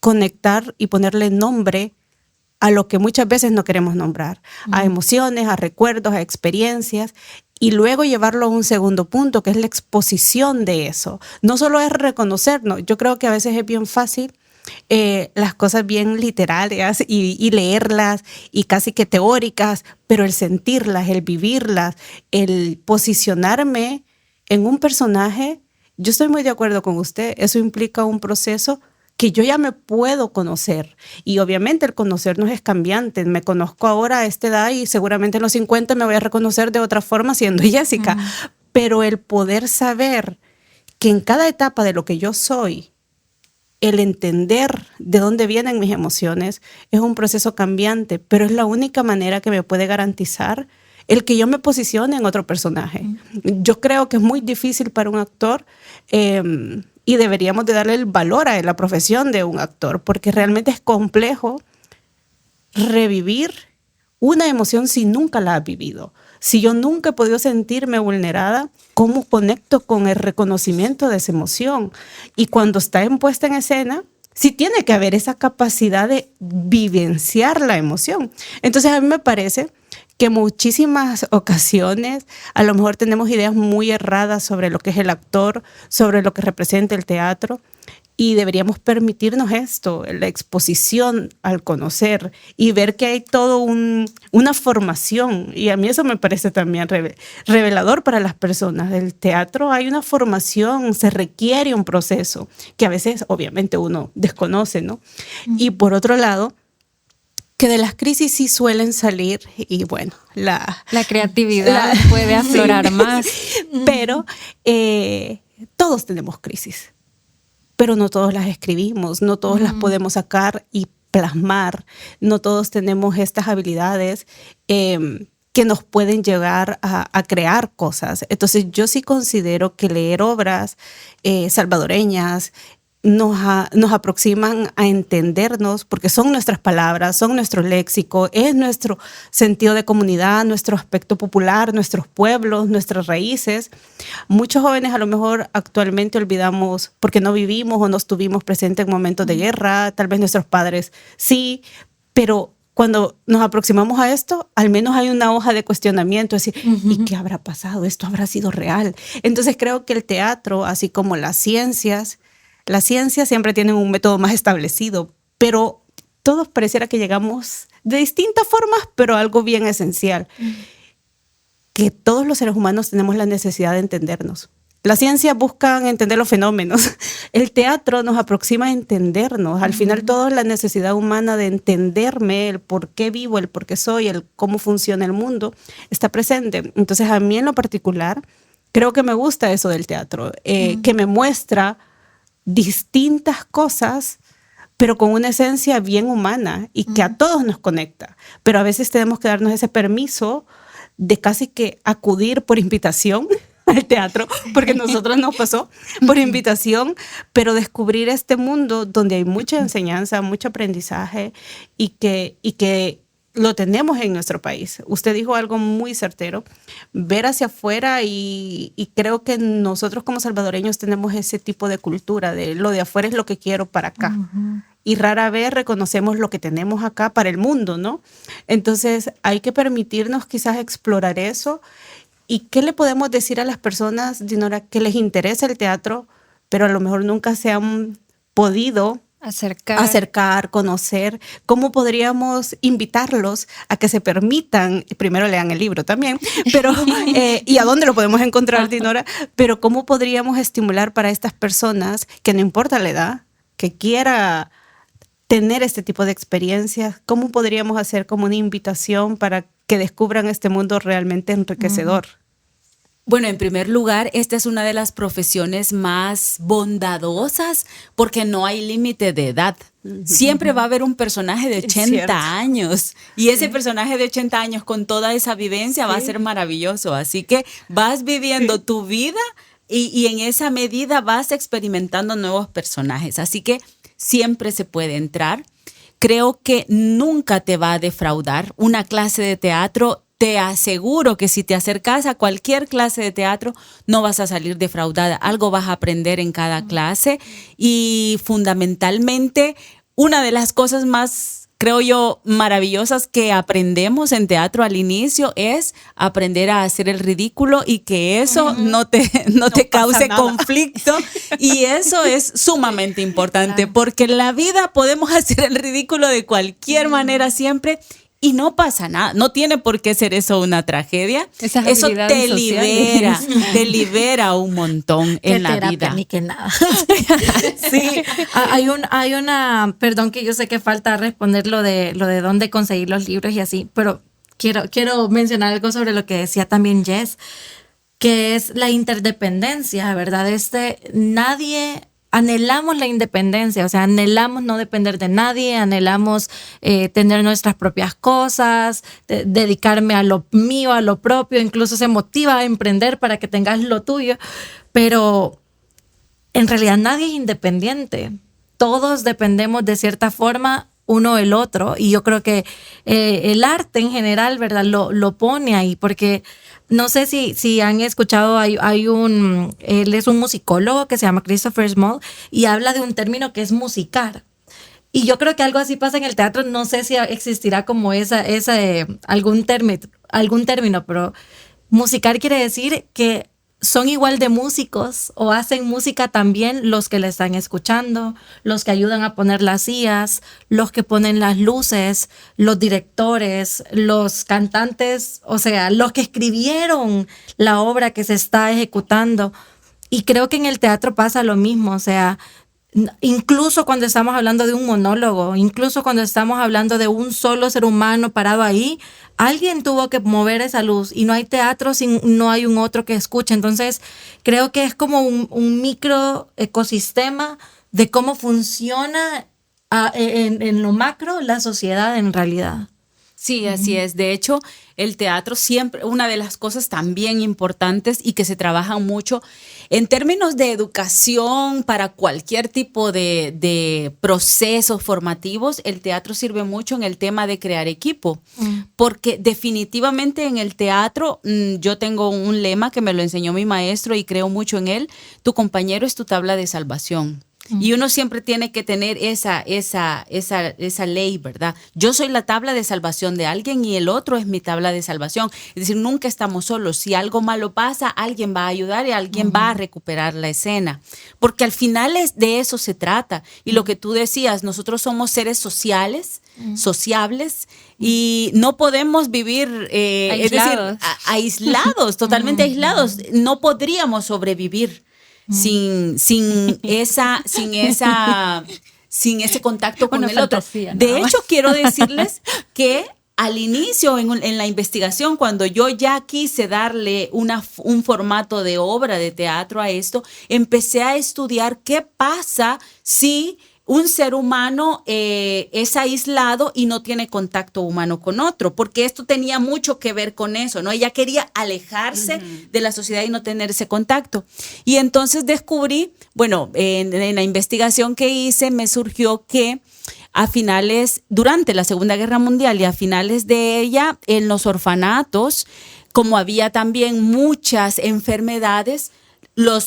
conectar y ponerle nombre a lo que muchas veces no queremos nombrar, a emociones, a recuerdos, a experiencias, y luego llevarlo a un segundo punto, que es la exposición de eso. No solo es reconocernos, yo creo que a veces es bien fácil las cosas bien literarias y leerlas y casi que teóricas, pero el sentirlas, el vivirlas, el posicionarme en un personaje, yo estoy muy de acuerdo con usted, eso implica un proceso que yo ya me puedo conocer, y obviamente el conocernos es cambiante. Me conozco ahora a esta edad y seguramente en los 50 me voy a reconocer de otra forma siendo Jessica, pero el poder saber que en cada etapa de lo que yo soy, el entender de dónde vienen mis emociones es un proceso cambiante, pero es la única manera que me puede garantizar el que yo me posicione en otro personaje. Yo creo que es muy difícil para un actor, y deberíamos de darle el valor a la profesión de un actor, porque realmente es complejo revivir una emoción si nunca la has vivido. Si yo nunca he podido sentirme vulnerada, ¿cómo conecto con el reconocimiento de esa emoción? Y cuando está puesta en escena, sí tiene que haber esa capacidad de vivenciar la emoción. Entonces a mí me parece que muchísimas ocasiones a lo mejor tenemos ideas muy erradas sobre lo que es el actor, sobre lo que representa el teatro, y deberíamos permitirnos esto, la exposición al conocer y ver que hay todo una formación. Y a mí eso me parece también revelador para las personas. Del teatro hay una formación, se requiere un proceso que a veces obviamente uno desconoce, ¿no? Y por otro lado, que de las crisis sí suelen salir, y bueno, la creatividad puede aflorar más. Pero todos tenemos crisis, pero no todos las escribimos, no todos las podemos sacar y plasmar, no todos tenemos estas habilidades que nos pueden llegar a crear cosas. Entonces yo sí considero que leer obras salvadoreñas nos aproximan a entendernos, porque son nuestras palabras, son nuestro léxico, es nuestro sentido de comunidad, nuestro aspecto popular, nuestros pueblos, nuestras raíces. Muchos jóvenes a lo mejor actualmente olvidamos porque no vivimos o no estuvimos presentes en momentos de guerra, tal vez nuestros padres sí, pero cuando nos aproximamos a esto, al menos hay una hoja de cuestionamiento, es decir, ¿y qué habrá pasado? ¿Esto habrá sido real? Entonces creo que el teatro, así como las ciencias siempre tienen un método más establecido, pero todos pareciera que llegamos de distintas formas, pero a algo bien esencial, que todos los seres humanos tenemos la necesidad de entendernos. La ciencia busca entender los fenómenos. El teatro nos aproxima a entendernos. Al final, toda la necesidad humana de entenderme, el por qué vivo, el por qué soy, el cómo funciona el mundo, está presente. Entonces, a mí en lo particular, creo que me gusta eso del teatro, que me muestra distintas cosas, pero con una esencia bien humana y que a todos nos conecta. Pero a veces tenemos que darnos ese permiso de casi que acudir por invitación al teatro, porque a nosotros nos pasó por invitación, pero descubrir este mundo donde hay mucha enseñanza, mucho aprendizaje y que lo tenemos en nuestro país. Usted dijo algo muy certero, ver hacia afuera y creo que nosotros como salvadoreños tenemos ese tipo de cultura de lo de afuera es lo que quiero para acá. Y rara vez reconocemos lo que tenemos acá para el mundo, ¿no? Entonces hay que permitirnos quizás explorar eso. ¿Y qué le podemos decir a las personas, Dinora, que les interesa el teatro, pero a lo mejor nunca se han podido acercar, conocer? ¿Cómo podríamos invitarlos a que se permitan, primero lean el libro también, pero ¿y a dónde lo podemos encontrar, Dinora? Pero ¿cómo podríamos estimular para estas personas que no importa la edad, que quiera tener este tipo de experiencias? ¿Cómo podríamos hacer como una invitación para que descubran este mundo realmente enriquecedor? Bueno, en primer lugar, esta es una de las profesiones más bondadosas porque no hay límite de edad. Siempre va a haber un personaje de 80 años y ese personaje de 80 años con toda esa vivencia va a ser maravilloso. Así que vas viviendo tu vida y en esa medida vas experimentando nuevos personajes. Así que siempre se puede entrar. Creo que nunca te va a defraudar una clase de teatro. Te aseguro que si te acercas a cualquier clase de teatro, no vas a salir defraudada. Algo vas a aprender en cada clase y fundamentalmente una de las cosas más, creo yo, maravillosas que aprendemos en teatro al inicio es aprender a hacer el ridículo y que eso no te cause conflicto. Y eso es sumamente importante porque en la vida podemos hacer el ridículo de cualquier manera siempre. Y no pasa nada, no tiene por qué ser eso una tragedia. Eso te libera un montón en la vida. Ni que nada. Sí, hay una, perdón que yo sé que falta responder lo de dónde conseguir los libros y así, pero quiero mencionar algo sobre lo que decía también Jess, que es la interdependencia, ¿verdad? Anhelamos la independencia, o sea, anhelamos no depender de nadie, anhelamos tener nuestras propias cosas, dedicarme a lo mío, a lo propio, incluso se motiva a emprender para que tengas lo tuyo, pero en realidad nadie es independiente. Todos dependemos de cierta forma uno del otro y yo creo que el arte en general, ¿verdad? Lo pone ahí porque no sé si han escuchado, él es un musicólogo que se llama Christopher Small y habla de un término que es musicar. Y yo creo que algo así pasa en el teatro, no sé si existirá como algún término, pero musicar quiere decir que son igual de músicos o hacen música también los que la están escuchando, los que ayudan a poner las sillas, los que ponen las luces, los directores, los cantantes, o sea, los que escribieron la obra que se está ejecutando. Y creo que en el teatro pasa lo mismo, o sea, incluso cuando estamos hablando de un monólogo, incluso cuando estamos hablando de un solo ser humano parado ahí, alguien tuvo que mover esa luz y no hay teatro si no hay un otro que escuche. Entonces, creo que es como un micro ecosistema de cómo funciona en lo macro la sociedad en realidad. Sí, así es. De hecho, el teatro siempre, una de las cosas también importantes y que se trabajan mucho en términos de educación para cualquier tipo de procesos formativos, el teatro sirve mucho en el tema de crear equipo. Porque definitivamente en el teatro, yo tengo un lema que me lo enseñó mi maestro y creo mucho en él, tu compañero es tu tabla de salvación. Y uno siempre tiene que tener esa ley, ¿verdad? Yo soy la tabla de salvación de alguien y el otro es mi tabla de salvación. Es decir, nunca estamos solos. Si algo malo pasa, alguien va a ayudar y alguien va a recuperar la escena. Porque al final de eso se trata. Y lo que tú decías, nosotros somos seres sociales, sociables, y no podemos vivir Aislados. es decir, aislados, totalmente aislados. No podríamos sobrevivir sin ese contacto con Una el otro. fantasía, De nada más. hecho, quiero decirles que al inicio, en la investigación, cuando yo ya quise darle un formato de obra de teatro a esto, empecé a estudiar qué pasa si un ser humano es aislado y no tiene contacto humano con otro, porque esto tenía mucho que ver con eso, ¿no? Ella quería alejarse de la sociedad y no tener ese contacto. Y entonces descubrí, bueno, en la investigación que hice me surgió que durante la Segunda Guerra Mundial y a finales de ella, en los orfanatos, como había también muchas enfermedades,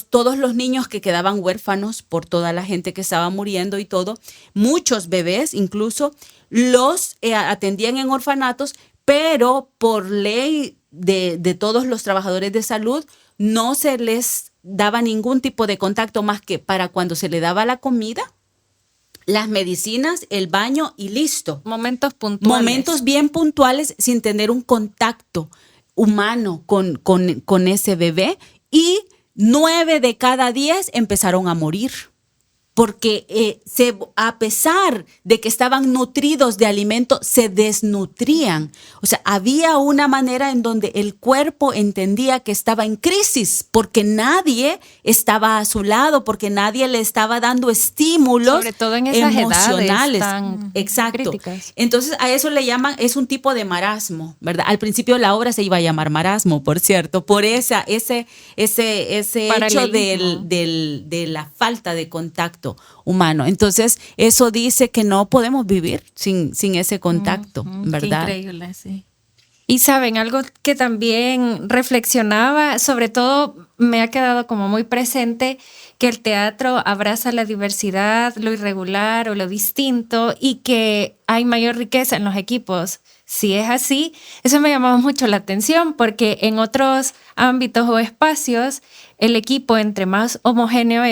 todos los niños que quedaban huérfanos por toda la gente que estaba muriendo y todo, muchos bebés incluso, los atendían en orfanatos, pero por ley de todos los trabajadores de salud no se les daba ningún tipo de contacto más que para cuando se le daba la comida, las medicinas, el baño y listo. Momentos puntuales. Momentos bien puntuales sin tener un contacto humano con ese bebé, y 9 de cada 10 empezaron a morir. Porque a pesar de que estaban nutridos de alimento, se desnutrían. O sea, había una manera en donde el cuerpo entendía que estaba en crisis, porque nadie estaba a su lado, porque nadie le estaba dando estímulos sobre todo en esas emocionales. edades tan Exacto. críticas. Entonces a eso le llaman, es un tipo de marasmo, ¿verdad? Al principio la obra se iba a llamar Marasmo, por cierto, por ese hecho de la falta de contacto humano. Entonces, eso dice que no podemos vivir sin ese contacto, ¿verdad? Qué increíble, sí. Y saben, algo que también reflexionaba, sobre todo me ha quedado como muy presente, que el teatro abraza la diversidad, lo irregular o lo distinto, y que hay mayor riqueza en los equipos. Si es así, eso me llamaba mucho la atención, porque en otros ámbitos o espacios, el equipo entre más homogéneo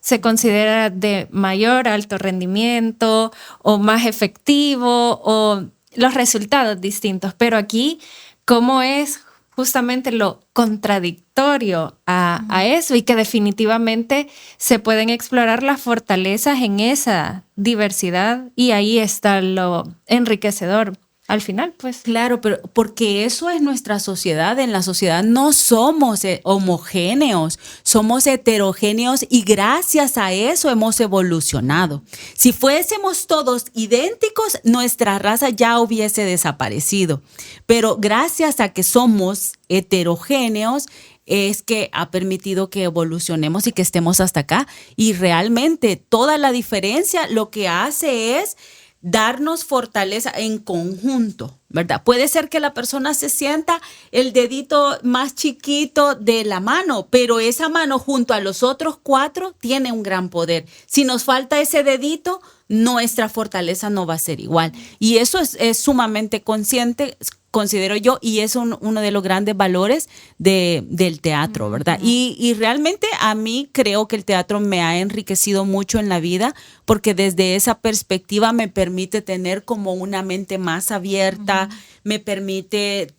se considera de mayor alto rendimiento o más efectivo, o los resultados distintos. Pero aquí, ¿cómo es justamente lo contradictorio a eso? Y que definitivamente se pueden explorar las fortalezas en esa diversidad, y ahí está lo enriquecedor. Al final, pues. Claro, pero porque eso es nuestra sociedad. En la sociedad no somos homogéneos, somos heterogéneos, y gracias a eso hemos evolucionado. Si fuésemos todos idénticos, nuestra raza ya hubiese desaparecido. Pero gracias a que somos heterogéneos, es que ha permitido que evolucionemos y que estemos hasta acá. Y realmente toda la diferencia lo que hace es darnos fortaleza en conjunto, ¿verdad? Puede ser que la persona se sienta el dedito más chiquito de la mano, pero esa mano junto a los otros 4 tiene un gran poder. Si nos falta ese dedito, nuestra fortaleza no va a ser igual. Y eso es sumamente consciente, considero yo, y es uno de los grandes valores del teatro, ¿verdad? Y realmente a mí creo que el teatro me ha enriquecido mucho en la vida, porque desde esa perspectiva me permite tener como una mente más abierta, me permite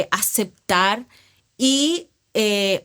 aceptar, y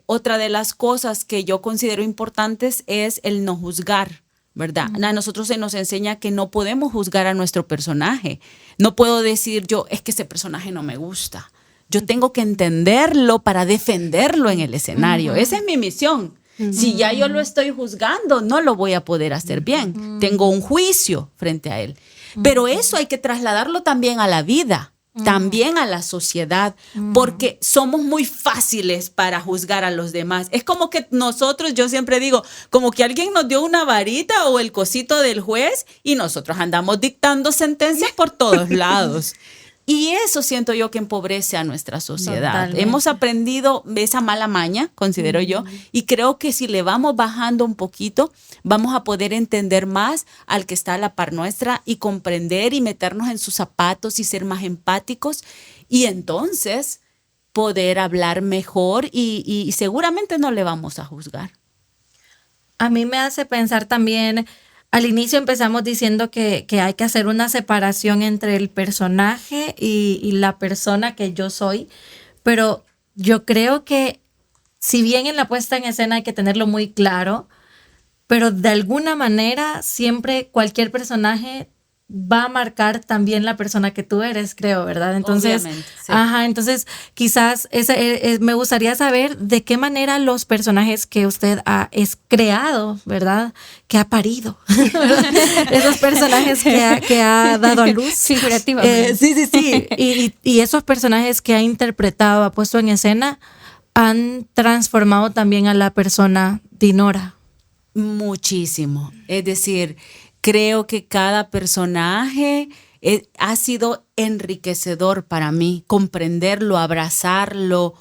otra de las cosas que yo considero importantes es el no juzgar, ¿verdad? A nosotros se nos enseña que no podemos juzgar a nuestro personaje. No puedo decir yo, es que ese personaje no me gusta. Yo tengo que entenderlo para defenderlo en el escenario. Esa es mi misión. Si ya yo lo estoy juzgando, no lo voy a poder hacer bien. Tengo un juicio frente a él. Pero eso hay que trasladarlo también a la vida, también a la sociedad, porque somos muy fáciles para juzgar a los demás. Es como que nosotros, yo siempre digo, como que alguien nos dio una varita o el cosito del juez y nosotros andamos dictando sentencias por todos lados. Y eso siento yo que empobrece a nuestra sociedad. Totalmente. Hemos aprendido esa mala maña, considero yo, y creo que si le vamos bajando un poquito, vamos a poder entender más al que está a la par nuestra y comprender y meternos en sus zapatos y ser más empáticos y entonces poder hablar mejor y seguramente no le vamos a juzgar. A mí me hace pensar también, al inicio empezamos diciendo que hay que hacer una separación entre el personaje y la persona que yo soy, pero yo creo que si bien en la puesta en escena hay que tenerlo muy claro, pero de alguna manera siempre cualquier personaje va a marcar también la persona que tú eres, creo, ¿verdad? Entonces, Obviamente, sí. entonces quizás me gustaría saber de qué manera los personajes que usted ha creado, ¿verdad? Que ha parido, ¿verdad? Esos personajes que ha dado a luz. Figurativamente. Sí. Y esos personajes que ha interpretado, ha puesto en escena, han transformado también a la persona Dinora. Muchísimo. Es decir, creo que cada personaje ha sido enriquecedor para mí, comprenderlo, abrazarlo,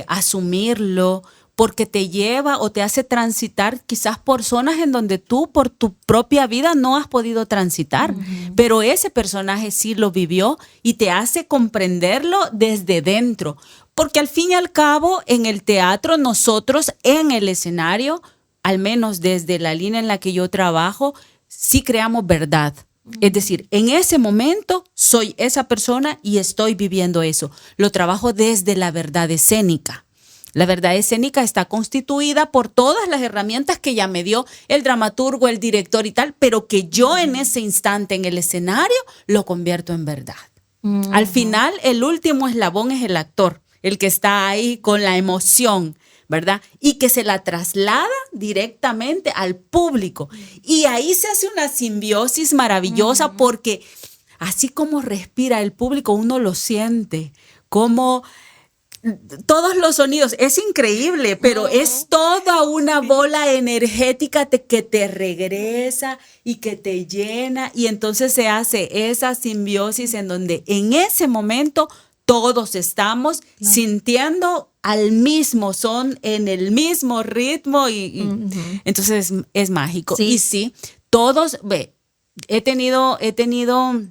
asumirlo, porque te lleva o te hace transitar quizás por zonas en donde tú por tu propia vida no has podido transitar, pero ese personaje sí lo vivió y te hace comprenderlo desde dentro, porque al fin y al cabo en el teatro nosotros en el escenario, al menos desde la línea en la que yo trabajo, sí creamos verdad. Es decir, en ese momento soy esa persona y estoy viviendo eso. Lo trabajo desde la verdad escénica. La verdad escénica está constituida por todas las herramientas que ya me dio el dramaturgo, el director y tal, pero que yo en ese instante en el escenario lo convierto en verdad. Al final, el último eslabón es el actor, el que está ahí con la emoción, ¿verdad? Y que se la traslada directamente al público. Y ahí se hace una simbiosis maravillosa porque así como respira el público, uno lo siente, como todos los sonidos, es increíble, pero es toda una bola energética que te regresa y que te llena y entonces se hace esa simbiosis en donde en ese momento todos estamos sintiendo al mismo son, en el mismo ritmo y entonces es mágico. Sí. Y sí, todos, he tenido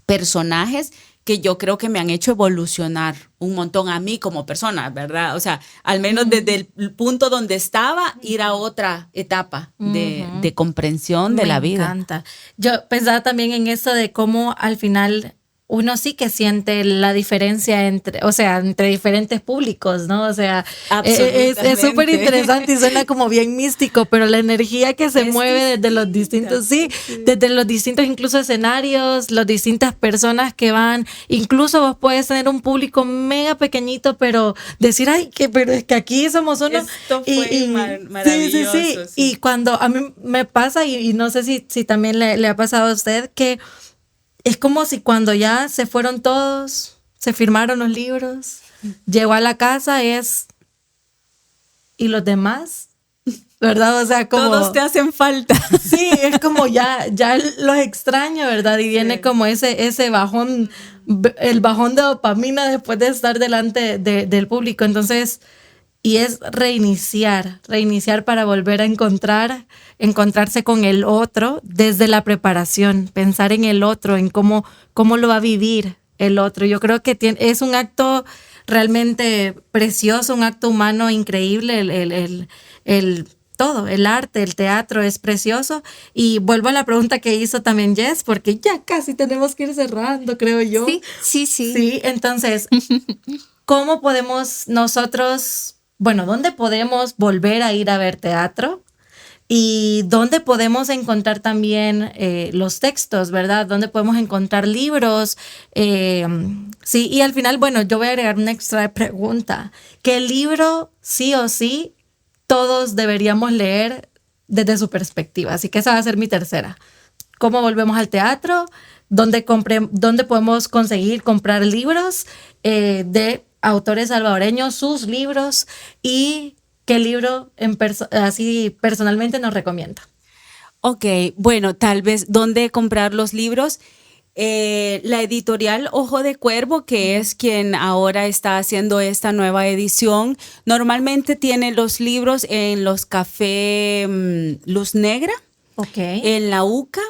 personajes que yo creo que me han hecho evolucionar un montón a mí como persona, ¿verdad? O sea, al menos desde el punto donde estaba, ir a otra etapa de comprensión de la vida. Me encanta. Yo pensaba también en eso de cómo al final uno sí que siente la diferencia entre diferentes públicos, ¿no? O sea, es súper interesante y suena como bien místico, pero la energía que se mueve desde los distintos, desde los distintos incluso escenarios, las distintas personas que van, incluso vos puedes tener un público mega pequeñito, pero decir, pero es que aquí somos uno. Esto fue maravilloso. Sí. Y cuando a mí me pasa, y no sé si también le ha pasado a usted, que es como si cuando ya se fueron todos, se firmaron los libros, llegó a la casa, ¿y los demás? ¿Verdad? O sea, como... Todos te hacen falta. Sí, es como ya los extraño, ¿verdad? Y viene como ese bajón, el bajón de dopamina después de estar delante del público. Entonces, y es reiniciar para volver a encontrarse con el otro desde la preparación, pensar en el otro, en cómo lo va a vivir el otro. Yo creo que es un acto realmente precioso, un acto humano increíble, todo, el arte, el teatro es precioso. Y vuelvo a la pregunta que hizo también Jess, porque ya casi tenemos que ir cerrando, creo yo. Sí. Sí, entonces, ¿cómo podemos nosotros... Bueno, ¿dónde podemos volver a ir a ver teatro? Y ¿dónde podemos encontrar también los textos, verdad? ¿Dónde podemos encontrar libros? Sí, y al final, bueno, yo voy a agregar una extra pregunta. ¿Qué libro, sí o sí, todos deberíamos leer desde su perspectiva? Así que esa va a ser mi tercera. ¿Cómo volvemos al teatro? ¿Dónde podemos comprar libros de autores salvadoreños, sus libros y qué libro así personalmente nos recomienda? Ok, bueno, tal vez dónde comprar los libros. La editorial Ojo de Cuervo, que es quien ahora está haciendo esta nueva edición, normalmente tiene los libros en los cafés Luz Negra, en la UCA.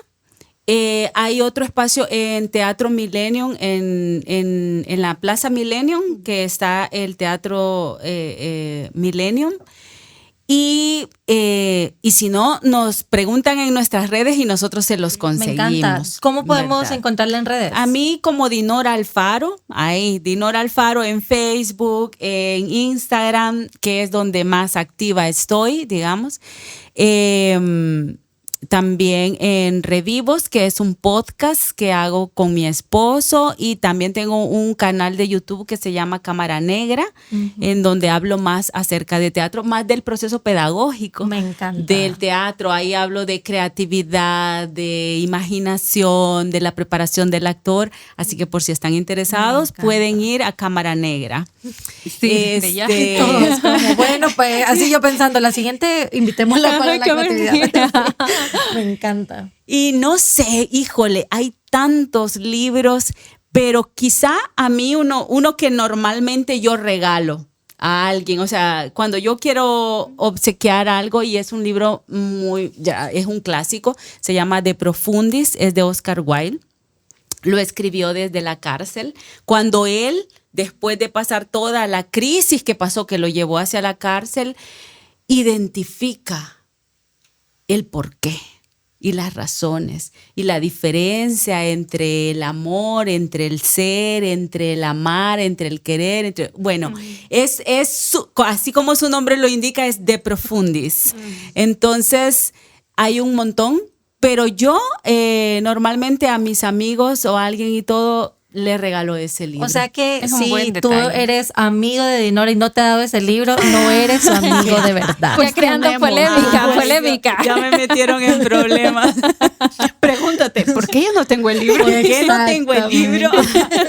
Hay otro espacio en Teatro Millennium, en la Plaza Millennium, que está el Teatro Millennium. Y si no, nos preguntan en nuestras redes y nosotros se los conseguimos. Me encanta. ¿Cómo podemos ¿verdad? encontrarla en redes? A mí como Dinora Alfaro, ahí, Dinora Alfaro en Facebook, en Instagram, que es donde más activa estoy, digamos. También en Revivos, que es un podcast que hago con mi esposo, y también tengo un canal de YouTube que se llama Cámara Negra, en donde hablo más acerca de teatro, más del proceso pedagógico. Me encanta. Del teatro. Ahí hablo de creatividad, de imaginación, de la preparación del actor. Así que por si están interesados, pueden ir a Cámara Negra. Sí, Todos como, bueno, pues así yo pensando, la siguiente invitémosla para la creatividad. Me encanta. Y no sé, híjole, hay tantos libros, pero quizá a mí uno que normalmente yo regalo a alguien, o sea, cuando yo quiero obsequiar algo y es un libro es un clásico, se llama De Profundis, es de Oscar Wilde. Lo escribió desde la cárcel, cuando él, después de pasar toda la crisis que pasó, que lo llevó hacia la cárcel, identifica el porqué y las razones y la diferencia entre el amor, entre el ser, entre el amar, entre el querer, es así como su nombre lo indica, es De Profundis. Entonces hay un montón, pero yo normalmente a mis amigos o a alguien y todo le regalo ese libro. O sea que Es un si buen tú detalle. eres amigo de Dinora y no te ha dado ese libro, no eres su amigo de verdad. Ya creando polémica, polémica. Ya me metieron en problemas. Pregúntate, ¿por qué yo no tengo el libro? ¿Por qué no tengo el libro?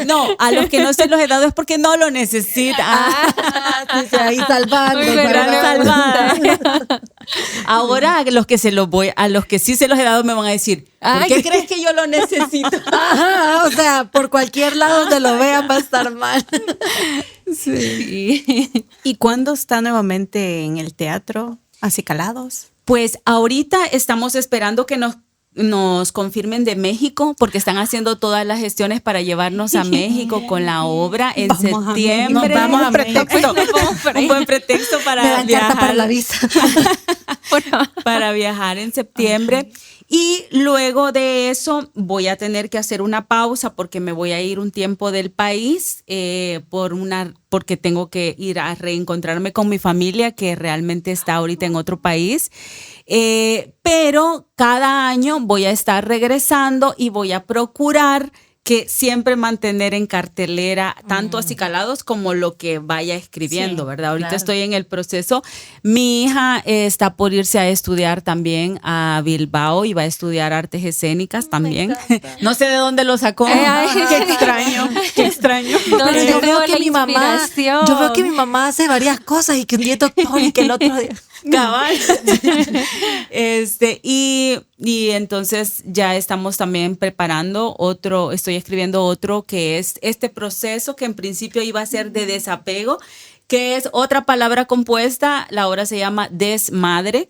No, a los que no se los he dado es porque no lo necesitan. Sí, ahí salvando. Muy buena Salvada. Ahora a los que sí se los he dado me van a decir, ¿por qué crees que yo lo necesito? Ajá, o sea, por cualquier lado donde lo vean va a estar mal. Sí. ¿Y cuándo está nuevamente en el teatro? ¿Acicalados? Pues ahorita estamos esperando que nos confirmen de México, porque están haciendo todas las gestiones para llevarnos a México con la obra en septiembre. Nos vamos a pretexto, un buen pretexto Me para dan carta viajar, para la visa. para viajar en septiembre. Y luego de eso voy a tener que hacer una pausa porque me voy a ir un tiempo del país porque tengo que ir a reencontrarme con mi familia, que realmente está ahorita en otro país. Pero cada año voy a estar regresando y voy a procurar que siempre mantener en cartelera tanto Acicalados como lo que vaya escribiendo, Sí, ¿verdad? Ahorita claro. estoy en el proceso. Mi hija está por irse a estudiar también a Bilbao y va a estudiar artes escénicas también. No sé de dónde lo sacó. Qué extraño, qué extraño. Pero ¿Dónde yo tuvo veo que la mi mamá, inspiración? yo veo que mi mamá hace varias cosas y que un día es doctor y que el otro día. Cabal. Y entonces ya estamos también preparando estoy escribiendo otro que es este proceso que en principio iba a ser de desapego, que es otra palabra compuesta. La obra se llama desmadre,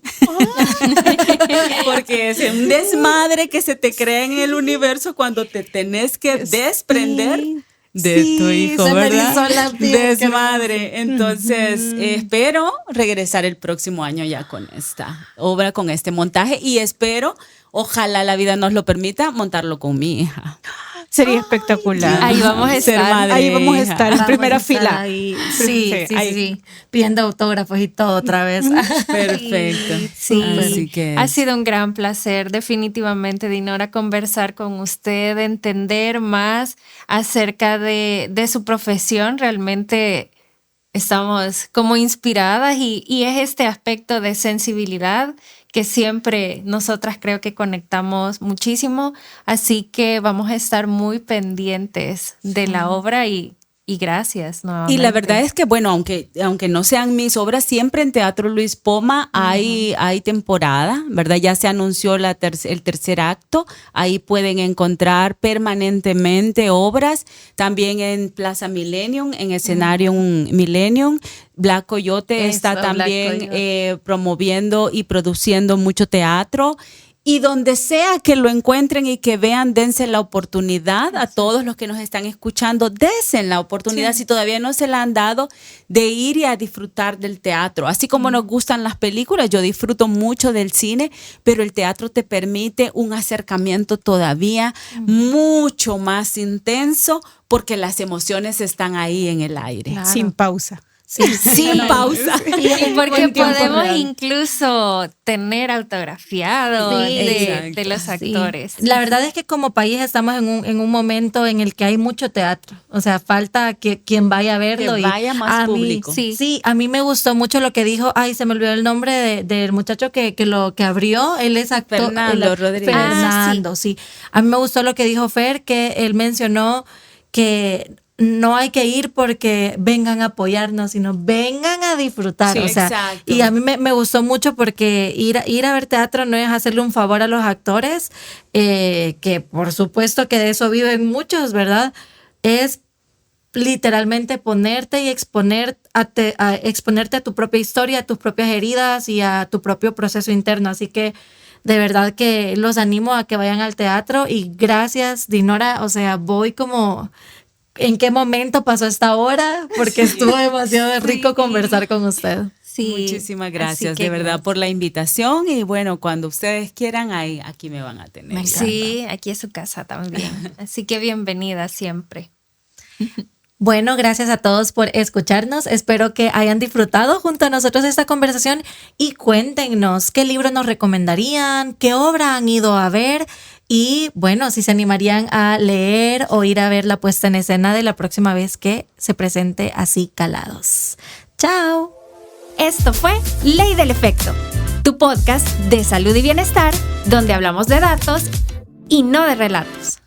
porque es un desmadre que se te crea en el universo cuando te tenés que desprender de tu hijo, se me ¿verdad? erizó la piel, Desmadre. Entonces, espero regresar el próximo año ya con esta obra, con este montaje, y espero, ojalá la vida nos lo permita, montarlo con mi hija. Sería espectacular. Ahí vamos a Ser estar. madre. Ahí vamos a estar en Vamos primera a estar fila. ahí. Sí, ahí. sí. Pidiendo autógrafos y todo otra vez. Perfecto. Sí, Así que ha sido un gran placer, definitivamente, Dinora, conversar con usted, entender más acerca de su profesión. Realmente estamos como inspiradas y es este aspecto de sensibilidad que siempre nosotras creo que conectamos muchísimo. Así que vamos a estar muy pendientes de la obra y y gracias nuevamente. Y la verdad es que, bueno, aunque no sean mis obras, siempre en Teatro Luis Poma hay temporada, ¿verdad? Ya se anunció el tercer acto. Ahí pueden encontrar permanentemente obras. También en Plaza Millennium, en escenario Millennium. Black Coyote está también promoviendo y produciendo mucho teatro. Y donde sea que lo encuentren y que vean, dense la oportunidad a todos los que nos están escuchando, dense la oportunidad, si todavía no se la han dado, de ir y a disfrutar del teatro. Así como nos gustan las películas, yo disfruto mucho del cine, pero el teatro te permite un acercamiento todavía mucho más intenso porque las emociones están ahí en el aire. Claro. Sin pausa. Sin pausa. Y porque tiempo podemos real. incluso tener autografiado Sí, de los Sí. actores. La verdad es que como país estamos en un momento en el que hay mucho teatro. O sea, falta que quien vaya a verlo. Que vaya más a mí- público. Sí, a mí me gustó mucho lo que dijo. Ay, se me olvidó el nombre del muchacho que abrió. Él es actor. Fernando Rodríguez. Fernando, sí. A mí me gustó lo que dijo Fer, que él mencionó que no hay que ir porque vengan a apoyarnos, sino vengan a disfrutar. Sí, o sea, exacto. y a mí me gustó mucho porque ir a ver teatro no es hacerle un favor a los actores, que por supuesto que de eso viven muchos, ¿verdad? Es literalmente ponerte y exponerte a tu propia historia, a tus propias heridas y a tu propio proceso interno. Así que de verdad que los animo a que vayan al teatro y gracias, Dinora. O sea, voy como... ¿En qué momento pasó esta hora? Porque estuvo demasiado rico conversar con usted. Sí. Muchísimas gracias, Así que de verdad, por la invitación. Y bueno, cuando ustedes quieran, aquí me van a tener. Me encanta. Sí, aquí es su casa también. Así que bienvenida siempre. Bueno, gracias a todos por escucharnos. Espero que hayan disfrutado junto a nosotros esta conversación y cuéntenos qué libro nos recomendarían, qué obra han ido a ver y bueno, si se animarían a leer o ir a ver la puesta en escena de la próxima vez que se presente Así Calados. ¡Chao! Esto fue Ley del Efecto, tu podcast de salud y bienestar, donde hablamos de datos y no de relatos.